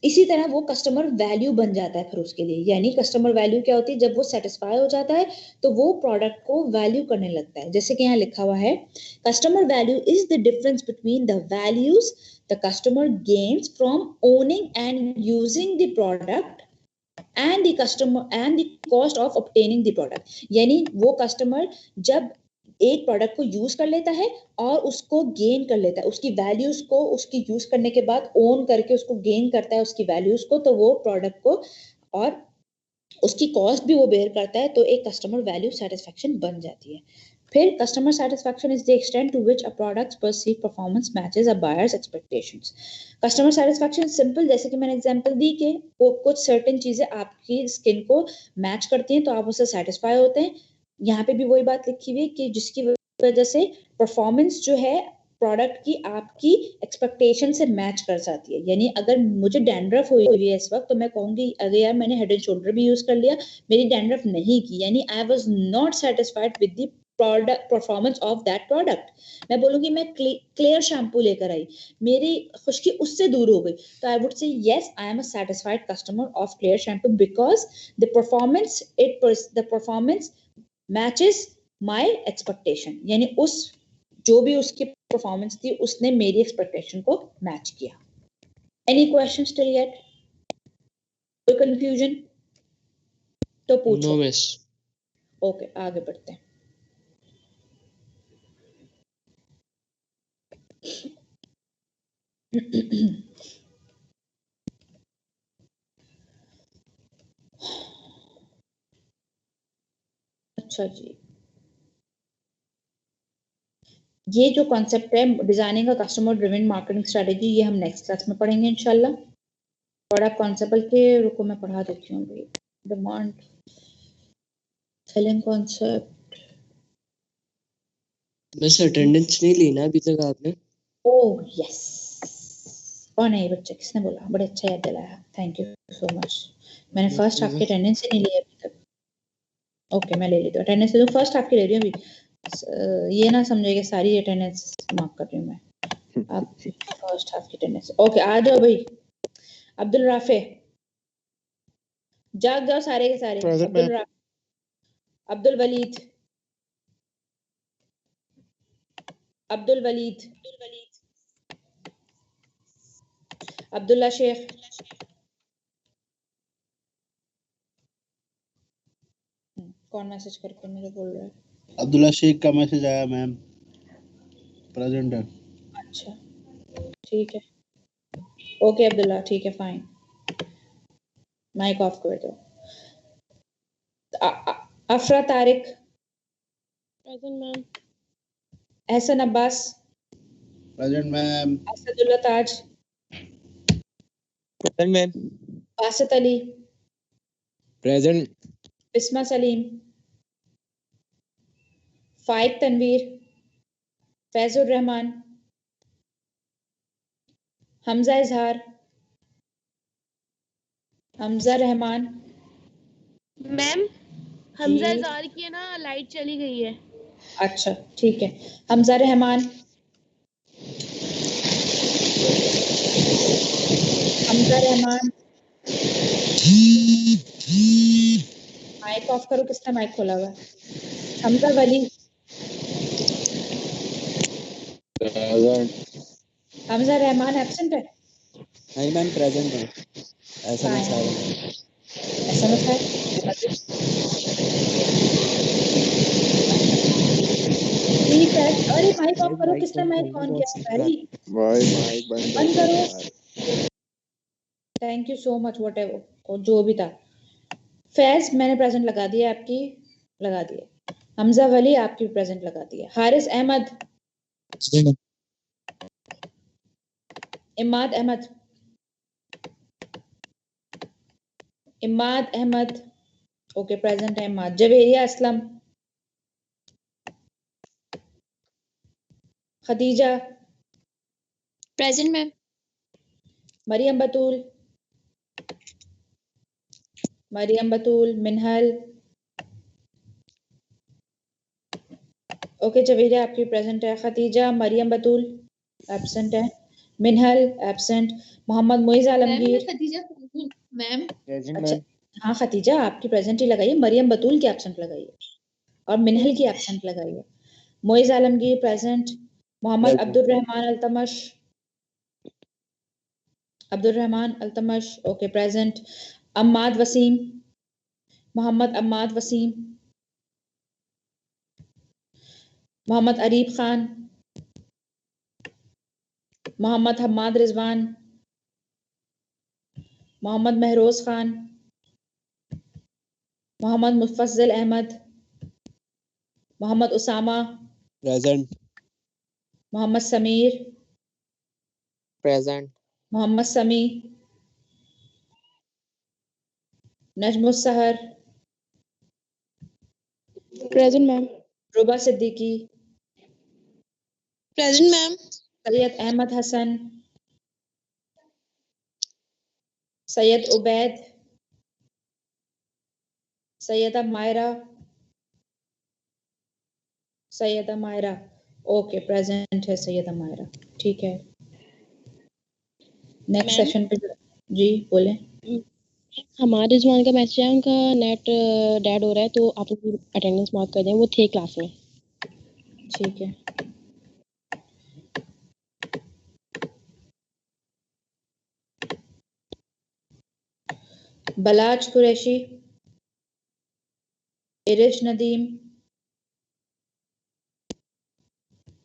इसी तरह वो कस्टमर वैल्यू बन जाता है फिर उसके लिए। यानी कस्टमर वैल्यू क्या होती है? जब वो सेटिस्फाई हो जाता है तो वो प्रोडक्ट को वैल्यू करने लगता है। जैसे कि यहाँ लिखा हुआ है, customer value is the difference between the values the customer gains from owning and using the product and the customer and the cost of obtaining the product. यानी वो कस्टमर जब एक प्रोडक्ट को यूज कर लेता है और उसको गेन कर लेता है, उसकी वैल्यूज को उसकी यूज करने के बाद ओन करके उसको गेन करता है उसकी वैल्यूज को, तो वो प्रोडक्ट को और उसकी कॉस्ट भी वो बेयर करता है, तो एक कस्टमर वैल्यू सेटिस्फैक्शन बन जाती है। फिर customer satisfaction is the extent to which a product's perceived performance matches a buyer's expectations. Customer satisfaction simple, जैसे कि मैंने एग्जांपल दी कि वो कुछ सर्टेन चीजें आपकी स्किन को मैच करती हैं तो आप उससे सेटिस्फाई होते हैं। यहाँ पे भी वही बात लिखी हुई है कि जिसकी वजह से परफॉर्मेंस जो है प्रोडक्ट की आपकी एक्सपेक्टेशन से मैच कर जाती है। यानी अगर मुझे डैंड्रफ हुई है इस वक्त, तो मैं कहूंगी अगर यार मैंने हेड एंड शोल्डर भी यूज कर लिया, मेरी डैंड्रफ नहीं की, यानी I was not satisfied with the product performance of that product. मैं बोलूंगी मैं क्लियर शैम्पू लेकर आई, मेरी खुश्की उससे दूर हो गई, तो I would say yes, I am a satisfied customer of clear shampoo because the performance matches my expectation. यानी उस जो भी उसकी परफॉर्मेंस थी उसने मेरी एक्सपेक्टेशन को मैच किया। Any question till yet? कोई कंफ्यूजन तो पूछो। No miss. ओके, आगे बढ़ते हैं। अच्छा जी, ये जो कॉन्सेप्ट है डिजाइनिंग का कस्टमर ड्रिवन मार्केटिंग स्ट्रेटेजी, ये हम नेक्स्ट क्लास में पढ़ेंगे इंशाल्लाह। पढ़ा कॉन्सेप्ट के, रुको मैं पढ़ा देती हूँ भाई। Demand selling concept. बस अटेंडेंस नहीं ली ना अभी तक आपने? ओह यस, और नहीं बच्चे, किसने बोला? बड़े अच्छा याद दिलाया, थैंक यू सो मच। मैंने फर्स्ट हाफ की अटेंडेंस ही नहीं ली अभी तक। ओके मैं ले लेती हूँ अटेंडेंस, ले फर्स्ट हाफ की ले रही हूँ अभी। ये ना समझे कि सारी अटेंडेंस मार्क कर रही हूँ मैं। आप फर्स्ट हाफ की अटेंडेंस। ओके आ जाओ भाई। अब्दुल राफे, जाग जाओ सारे के सारे। अब्दुल राफे, अब्दुल वलीद, अब्दुल वलीद, अब्दुल्ला शेख, कौन मैसेज करके मुझे बोल रहा है? अब्दुल्ला शेख का मैसेज आया मैम, प्रेजेंट है। अच्छा ठीक है, ओके अब्दुल्ला, ठीक है फाइन, माइक ऑफ कर दो। Afra Tariq, present ma'am. Ehsan Abbas, present ma'am. Asadullah Taj, present ma'am. Basit Ali, present. Bisma Saleem, Faiq Tanveer, Faizur Rehman, Hamza Izhar, Hamza Rahman. Ma'am Hamza इजहार की है ना लाइट चली गई है। अच्छा ठीक है, हमजा रहमान, हमजा रहमान, माइक ऑफ करो, किसने माइक खोला हुआ है? हमजा वली, हमजा रहमान एब्सेंट है। नहीं मैम प्रेजेंट है। एसएमएस आ रहा है। एसएमएस है। ठीक है, अरे माइक ऑफ करो, किसने माइक ऑन किया? भाई माइक बंद करो। Thank you so much, whatever जो भी था। फैज मैंने प्रेजेंट लगा दिया, आपकी लगा दिया। हमजा वली आपकी प्रेजेंट लगा दिया। हारिस अहमद, इमाद अहमद, इमाद अहमद ओके प्रेजेंट है Imad. Javeria Aslam, Khadija, present ma'am. Maryam Batool, Maryam Batool, Minahil okay. Javeria आपकी प्रेजेंट है। खदीजा, मरियम बतूल एब्सेंट है। मिनहल एब्सेंट। मोहम्मद मोइज आलमगीर, मैम अच्छा हाँ खतीजा आपकी प्रेजेंट ही लगाइए, मरियम बतूल की एब्सेंट लगाइए और मिनहल की एब्सेंट लगाइए। Moiz Alamgir present. Mohammad Abdul Rehman Altamash, Abdul Rehman Altamash okay present. Ammad Waseem, Mohammad Ammad Waseem, Mohammad Areeb Khan, Mohammad Hammad Rizwan, Mohammad Mehroz Khan, Mohammad Mufazzal Ahmed, Mohammad Usama, present. Mohammad Sameer, present. Mohammad Sami, Najmus Sahar, present ma'am. Ruba Siddiqui, present ma'am. Syed Ahmed Hasan, Syed Ubaid, Syeda Maira, Syeda Maira okay present है सैयदा मायरा, ठीक है। नेक्स्ट सेशन पे जी बोले। हमारे रिजवान का मैसेज है, उनका नेट डेड हो रहा है तो आप उनकी अटेंडेंस मार्क कर दें, वो थे क्लास में। ठीक है बलाज कुरैशी, इरिश नदीम,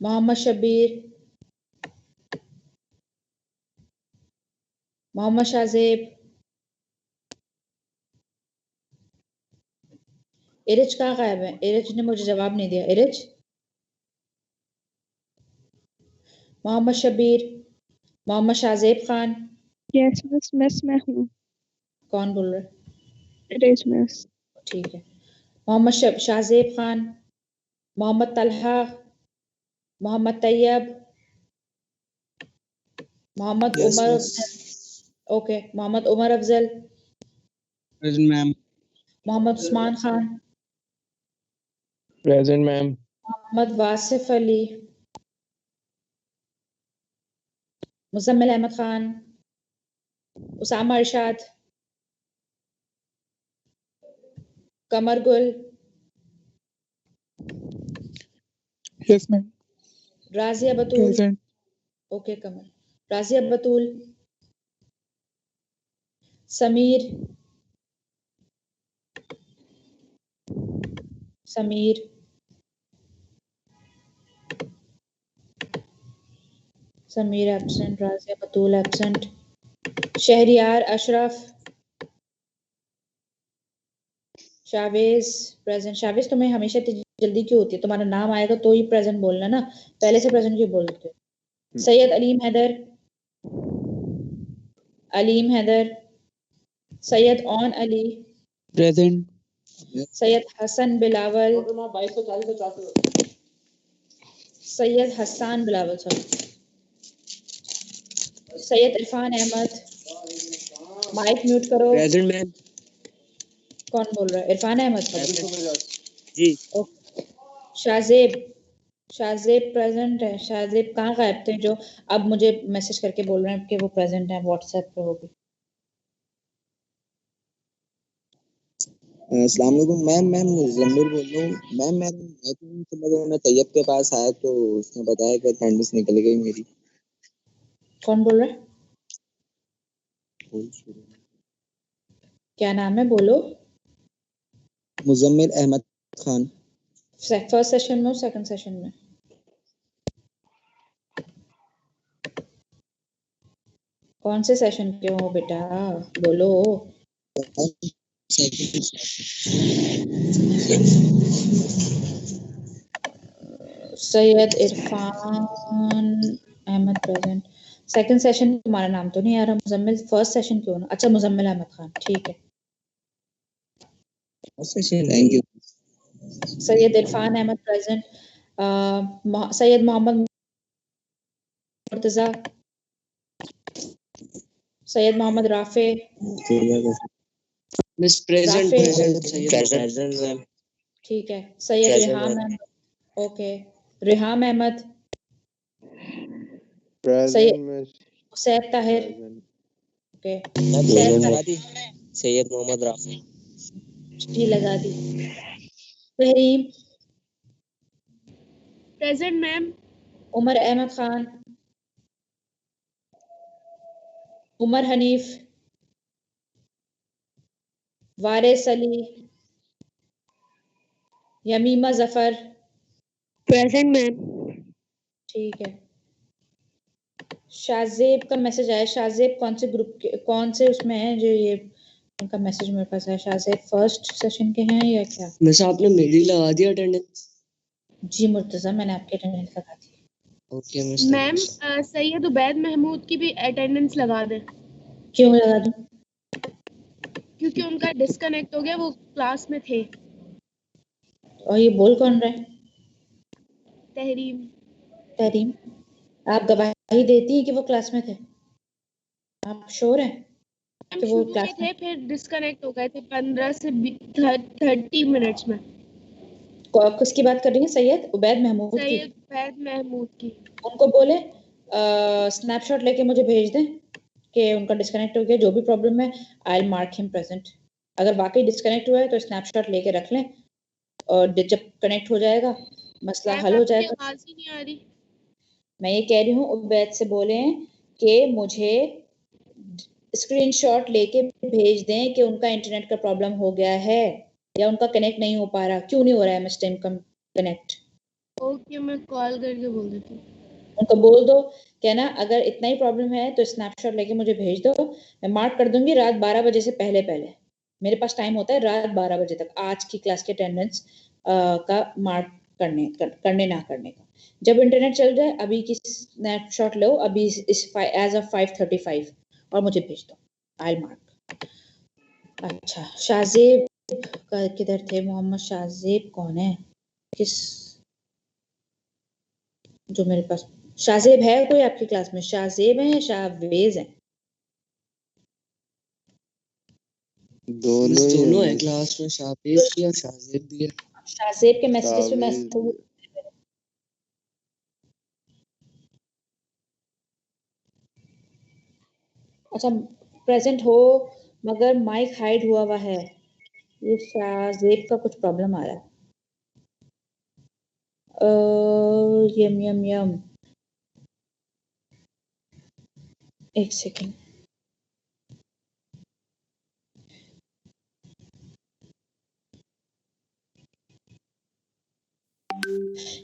मोहम्मद शबीर, मोहम्मद शाजेब, इरिज कहाँ गायब है? इरिज ने मुझे जवाब नहीं दिया। इरिज, मोहम्मद शबीर, मोहम्मद शाजेब खान, यस मिस मैं हूँ। कौन बोल रहा है? It is miss. ठीक है। Mohammad Shahzeb Khan, Mohammad Talha, Mohammad Tayyab, Mohammad yes Umar miss. Afzal. Okay, Mohammad Umar Afzal, present ma'am. Mohammad Usman Khan, present ma'am. Mohammad Wasif Ali, Muzammil Ahmed Khan, Usama Irshad, Qamar Gul, yes ma'am. Razia Batool. Present. Okay Qamar. Razia Batool, Sameer, Sameer, Sameer absent, Razia Batool absent, Shahryar Ashraf, Shavez present. Shavez तुम्हें हमेशा इतनी जल्दी क्यों होती है? तुम्हारा नाम आएगा तो ही प्रेजेंट बोलना ना, पहले से प्रेजेंट क्यों बोलते हो? Syed Aleem Haider, Aleem Haider, Syed Aun Ali, present. Syed Hasan Bilawal, Syed Hassan Bilawal, sorry, Syed Irfan Ahmed. Mic mute करो। Present ma'am. कौन बोल रहा है? इरफान अहमद जी। ओके। शाहजेब, शाहजेब प्रेजेंट है। शाहजेब कहाँ गायब थे जो अब मुझे मैसेज करके बोल रहे हैं कि वो प्रेजेंट है? व्हाट्सएप पे होगी। अस्सलाम वालेकुम मैम। मैं मुजम्मिल बोल रहा हूँ मैम। मैं तैयब के पास आया तो उसने बताया कि अटेंडेंस निकल गई मेरी। कौन बोल रहा है? क्या नाम है? बोलो। मुजम्मिल अहमद खान। फर्स्ट सेशन में हो सेकंड सेशन में? कौन से सेशन के हो बेटा? बोलो। Syed Irfan Ahmed present. Second session में तुम्हारा नाम तो नहीं आ रहा। मुजम्मिल फर्स्ट सेशन क्यों ना? अच्छा, मुजम्मिल अहमद खान, ठीक है। Thank you. Syed Irfan Ahmed present. Syed Mohammad Murtaza, Syed Mohammad Rafay, miss present Rafay present ma'am. ठीक है। सैयद रिहाम अहमद, ओके। रिहाम अहमद, सैयद सैयद ताहिर, ओके। सैयद मोहम्मद राफी। जी लगा दी। Tehreem, present ma'am. Umar Ahmed Khan, Umar Hanif, Waris Ali, Yamima Zafar, present ma'am. ठीक है। शाहजेब का मैसेज आया। शाहजेब कौन से ग्रुप के, कौन से उसमें है जो ये उनका मैसेज मेरे पास है? शाहजेब फर्स्ट सेशन के हैं या क्या? मिस आपने मेरी लगा दी अटेंडेंस? जी मुर्तजा, मैंने आपकी अटेंडेंस लगा दी। Okay miss. Ma'am Syed Ubaid Mahmood की भी अटेंडेंस लगा दे। क्यों लगा दूं? क्योंकि उनका डिस्कनेक्ट हो गया, वो क्लास में थे। और ये बोल कौन रहा है? तहरीम। तहरीम, आप गवाही देती है कि वो क्लास में थे? आप श्योर हैं कि वो शुरू क्लास में थे, फिर डिस्कनेक्ट हो गए थे 15 से 30 मिनट्स में। किसकी बात कर रही है? सैयद उबैद महमूद की? सैयद उबैद महमूद की। उनको बोले स्नैपशॉट लेके मुझे भेज दें कि उनका डिस्कनेक्ट हो गया। जो भी प्रॉब्लम है I will mark him present. अगर वाकई डिस्कनेक्ट हुआ है तो स्नैपशॉट लेके रख लें, और जब कनेक्ट हो जाएगा मसला हल हो जाएगा। आवाज ही नहीं आ रही। मैं ये कह रही हूँ उबैद से बोले कि मुझे स्क्रीनशॉट लेके भेज दें कि उनका इंटरनेट का प्रॉब्लम हो गया है या उनका कनेक्ट नहीं हो पा रहा। क्यों नहीं हो रहा है मिस टाइम कनेक्ट? ओके, मैं कॉल करके बोल देती हूँ। उनको बोल दो, कहना अगर इतना ही प्रॉब्लम है तो स्नैपशॉट लेके मुझे भेज दो। मैं मार्क कर दूंगी रात 12 बजे से पहले पहले। मेरे पास टाइम होता है रात 12 बजे तक आज की क्लास के अटेंडेंस का मार्क करने ना करने का। जब इंटरनेट चल जाए अभी की स्नैपशॉट लो, अभी इस एज ऑफ 5:35 और मुझे भेज दो, आई विल मार्क। अच्छा, शाहजेब किधर थे? मोहम्मद शाहजेब कौन है? किस जो मेरे पास शाहजेब है कोई आपकी क्लास में? शाहजेब है या शाहवेज है? दोनों है क्लास में, शाहवेज भी और शाहजेब भी है। शाहजेब के मैसेजेस पे मैसेज अच्छा प्रेजेंट हो मगर माइक हाइड हुआ है। ये शाहजेब का कुछ प्रॉब्लम आ रहा है। यम यम यम, एक सेकेंड।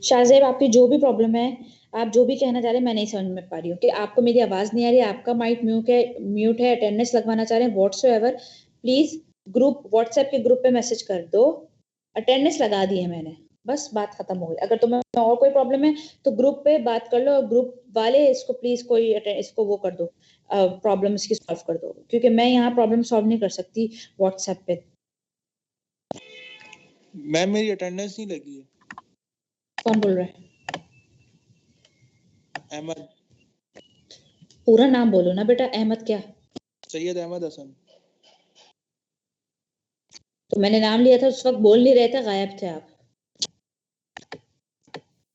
शाहजेब आपकी जो भी प्रॉब्लम है, आप जो भी कहना चाह रहे हैं मैं नहीं समझ में पा रही हूँ कि आपको मेरी आवाज नहीं आ रही है, आपका माइक म्यूट है, अटेंडेंस लगवाना चाह रहे हैं, व्हाट्सएवर प्लीज ग्रुप व्हाट्सएप के ग्रुप पे मैसेज कर दो। अटेंडेंस लगा दी है मैंने, बस बात खत्म हो गई। अगर तुम्हें और कोई प्रॉब्लम है तो ग्रुप पे बात कर लो, और ग्रुप वाले इसको प्लीज कोई इसको वो कर दो, प्रॉब्लम इसकी सॉल्व कर दो, क्योंकि मैं यहाँ प्रॉब्लम सॉल्व नहीं कर सकती व्हाट्सएप पे। मैम मेरी अटेंडेंस नहीं लगी है। कौन बोल रहा है? अहमद। पूरा नाम बोलो ना बेटा। अहमद क्या? सैयद अहमद हसन। तो मैंने नाम लिया था उस वक्त बोल नहीं रहे थे, गायब थे आप।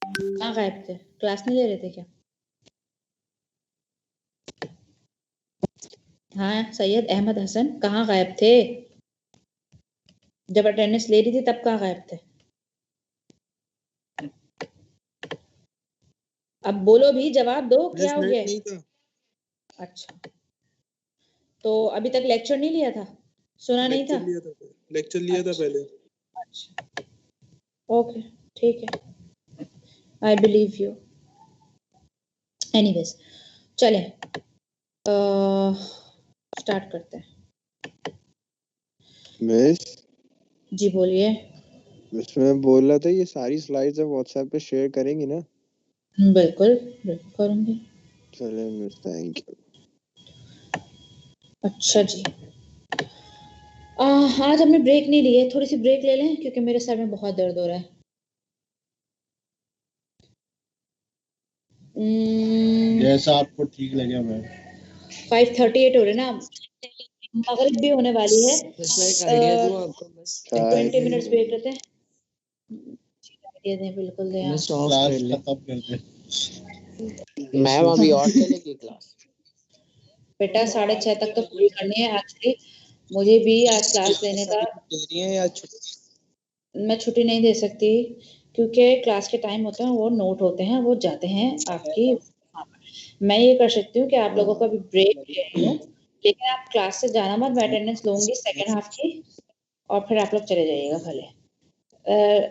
कहाँ गायब थे? क्लास नहीं ले रहे थे क्या? हाँ सैयद अहमद हसन, कहाँ गायब थे? जब अटेंडेंस ले रही थी तब कहाँ गायब थे? अब बोलो भी, जवाब दो, क्या हो गया? नहीं था। अच्छा, तो अभी तक लेक्चर नहीं लिया था? सुना नहीं था? लेक्चर लिया था पहले। अच्छा ओके ठीक है, आई बिलीव यू। एनीवेज चले स्टार्ट करते हैं। मिस जी बोलिए। मैं बोल रहा था ये सारी स्लाइड्स आप व्हाट्सएप पे शेयर करेंगी ना? बिल्कुल बिल्कुल करूंगी। चले मिस, थैंक यू। अच्छा जी, आज हमने ब्रेक नहीं लिए, थोड़ी सी ब्रेक ले लें क्योंकि मेरे सर में बहुत दर्द हो रहा है। जैसा आपको ठीक लगे मैम। 5:38 हो रहे ना, मगरिब भी होने वाली है। बस मैं एक आइडिया दूं आपको, बस 20 मिनट्स ब्रेक लेते हैं। आइडिया दें, बिल्कुल दें आप। क्लास खत्म कर दे मैम। अभी और चलेगी क्लास? बेटा 6:30 तक तो पूरी करनी है। एक्चुअली मुझे भी आज क्लास लेने का, मैं छुट्टी नहीं दे सकती क्योंकि क्लास के टाइम होते हैं, वो नोट होते हैं, वो जाते हैं आपकी। मैं ये कर सकती हूँ कि आप लोगों का भी ब्रेक ले रही हूँ, लेकिन आप क्लास से जाना मत, मैं अटेंडेंस लूंगी सेकेंड हाफ की और फिर आप लोग चले जाइएगा भले।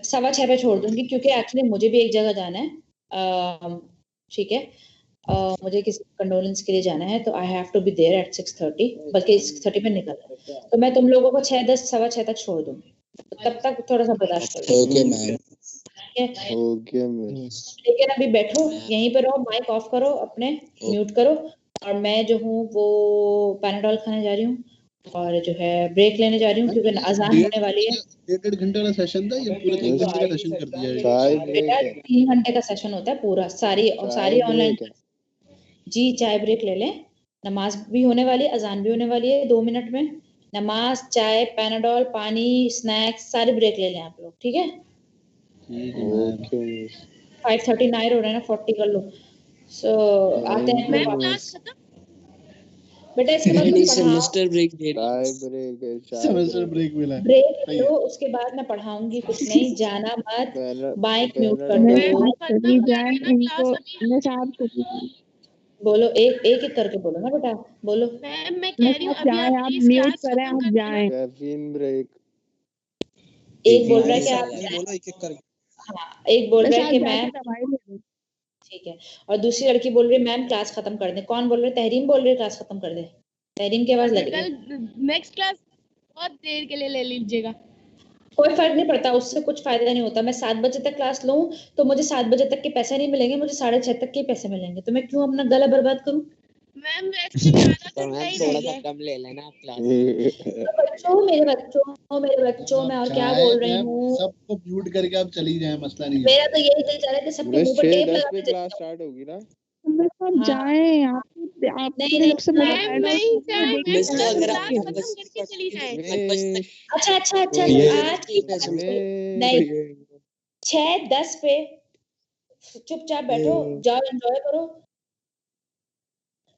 6:15 पे छोड़ दूंगी क्योंकि एक्चुअली मुझे भी एक जगह जाना है, ठीक है। मुझे किसी कंडोलेंस के लिए जाना है तो I have to be there at 6:30, बल्कि 6:30 पे निकलना है, तो मैं तुम लोगों को 6:10 6:15 तक छोड़ दूंगी, तो तब तक थोड़ा सा बर्दाश्त करो। Okay ma'am. Okay miss. लेकिन अभी बैठो यहीं पे रहो, माइक ऑफ करो अपने, म्यूट करो, और मैं जो हूँ वो पैनाडोल खाने जा रही हूँ और जो है ब्रेक लेने जा रही हूँ क्योंकि अजान होने वाली है। 1.5 घंटे वाला सेशन था, ये पूरा 3 घंटे का सेशन कर दिया है। चाय ब्रेक बेटा है। 3 घंटे का सेशन होता है पूरा, सारी ऑनलाइन। जी चाय ब्रेक ले लें, नमाज भी होने वाली है, अजान भी होने वाली है 2 मिनट में। नमाज, चाय, पैनाडोल, पानी, स्नैक्स, सारे ब्रेक ले लें आप लोग, ठीक है? Okay miss. 5:39 हो रहे हैं ना, 40 कर लो। सो आते हैं फिर वापस। बेटा इसके बाद नहीं, कुछ पढ़ाओ। सेमेस्टर ब्रेक दे चाय ब्रेक है। सेमेस्टर ब्रेक मिला है। ब्रेक लो, उसके बाद मैं पढ़ाऊंगी कुछ नहीं, जाना मत, माइक म्यूट कर दो। चली जाए इनको, मैं साहब चली जाए। बोलो, एक एक करके बोलो ना बेटा, बोलो। मैं कह रही हूँ अभी आप म्यूट करें, आप जाएं। Caffeine break. एक बोल रहा है कि आप बोलो एक एक करके। हाँ, एक बोल रहा है कि मैम, दवाई ले लो। ठीक है, और दूसरी लड़की बोल रही है मैम क्लास खत्म कर दे। कौन बोल रहा है? तहरीम बोल रही है क्लास खत्म कर दे। तहरीम की आवाज लग रही है। नेक्स्ट क्लास बहुत देर के लिए ले लीजिएगा। कोई फर्क नहीं पड़ता, उससे कुछ फायदा नहीं होता। मैं 7 बजे तक क्लास लूं तो मुझे 7 बजे तक के पैसे नहीं मिलेंगे, मुझे 6:30 तक के पैसे मिलेंगे, तो मैं क्यों अपना गला बर्बाद करूं? मैम वैसे ज्यादा तो तो मैम सही थोड़ा नहीं सा है। कम ले लेना आप क्लास बच्चों मैं और क्या चाहे बोल रही मैम हूँ। सबको म्यूट करके आप चली जाए, मसला नहीं है। मेरा तो यही दिल चाह रहा है कि सबके मुंह पर टेप 6:10 लगा पे के क्लास स्टार्ट होगी ना? मैं सब हाँ जाए आप नहीं पूरे सबसे नहीं पहले मैम बैड नहीं और जाए देख मैम, मिस तो क्लास अगर आप खत्म करके चली जाए। मिस अच्छा आज की क्लास पे नहीं 6:10 पे चुपचाप बैठो, जाओ एंजॉय करो,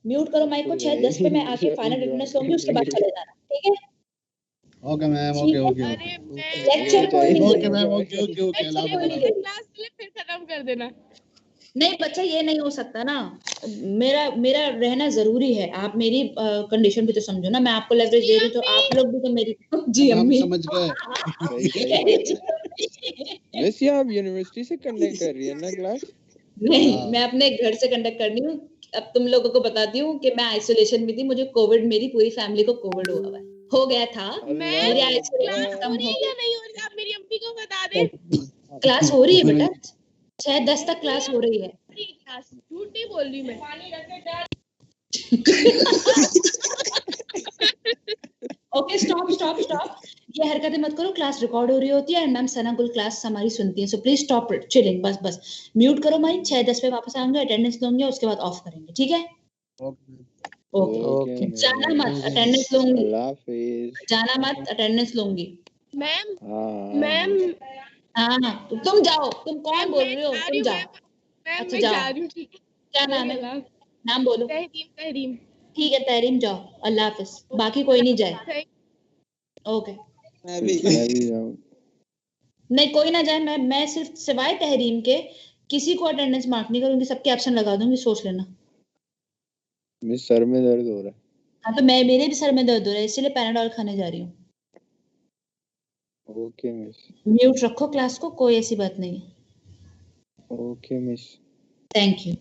म्यूट करो माइक को। 6:10 पे मैं आके फाइनल अटेंडेंस लूंगी, उसके बाद चले जाना, ठीक है? ओके मैम, ठीक ओके है, ओके ओके लेक्चर कोई नहीं ओके देगा, मैम, ओके ओके ओके, अल्लाह लेक्चर कोई नहीं देगा। क्लास फिर खत्म कर देना। नहीं बच्चा, ये नहीं हो सकता ना, मेरा रहना जरूरी है। आप मेरी कंडीशन भी तो समझो ना, मैं आपको लेवरेज दे रही हूँ तो आप लोग भी तो मेरी जी हम अम्मी समझ गए। मिस ये आप यूनिवर्सिटी से कंडक्ट कर रही है ना क्लास? नहीं, मैं अपने घर से कंडक्ट करनी हूँ। अब तुम लोगों को बताती हूँ कि मैं आइसोलेशन में थी, मुझे कोविड, मेरी पूरी फैमिली को कोविड हो गया था। मेरी आइसोलेशन खत्म हो या नहीं हो रही, आप मेरी अम्मी को बता दे। क्लास हो रही है बेटा, 6:10 तक क्लास हो रही है। क्लास झूठ नहीं बोल रही मैं। ओके स्टॉप, ये हरकतें मत करो, क्लास रिकॉर्ड हो रही होती है एंड मैम सना कुल क्लास हमारी सुनती है, सो प्लीज स्टॉप चिलिंग, बस म्यूट करो माइक। 6:10 पे वापस आएंगे, अटेंडेंस लूंगी, उसके बाद ऑफ करेंगे, ठीक है? ओके जाना मत, अटेंडेंस लूंगी, अल्लाह हाफिज। जाना मत, अटेंडेंस लूंगी। मैम मैम हाँ तुम जाओ, तुम कौन बोल रहे हो, तुम जाओ। अच्छा मैं जाओ, जा रही हूँ, ठीक है? क्या नाम है? नाम बोलो। तहरीम। ठीक है तहरीम, जाओ, अल्लाह हाफिज, बाकी कोई नहीं जाए। ओके मैं भी जाऊँ। नहीं कोई ना जाए, मैं सिर्फ सिवाय तहरीम के किसी को अटेंडेंस मार्क नहीं करूंगी, सबके एब्सेंट लगा दूंगी, सोच लेना। मिस सर में दर्द हो रहा है। हाँ तो मेरे भी सर में दर्द हो रहा है, इसीलिए पैनाडोल खाने जा रही हूँ। Okay miss. म्यूट रखो क्लास को, कोई ऐसी बात नहीं है। Okay miss. Thank you.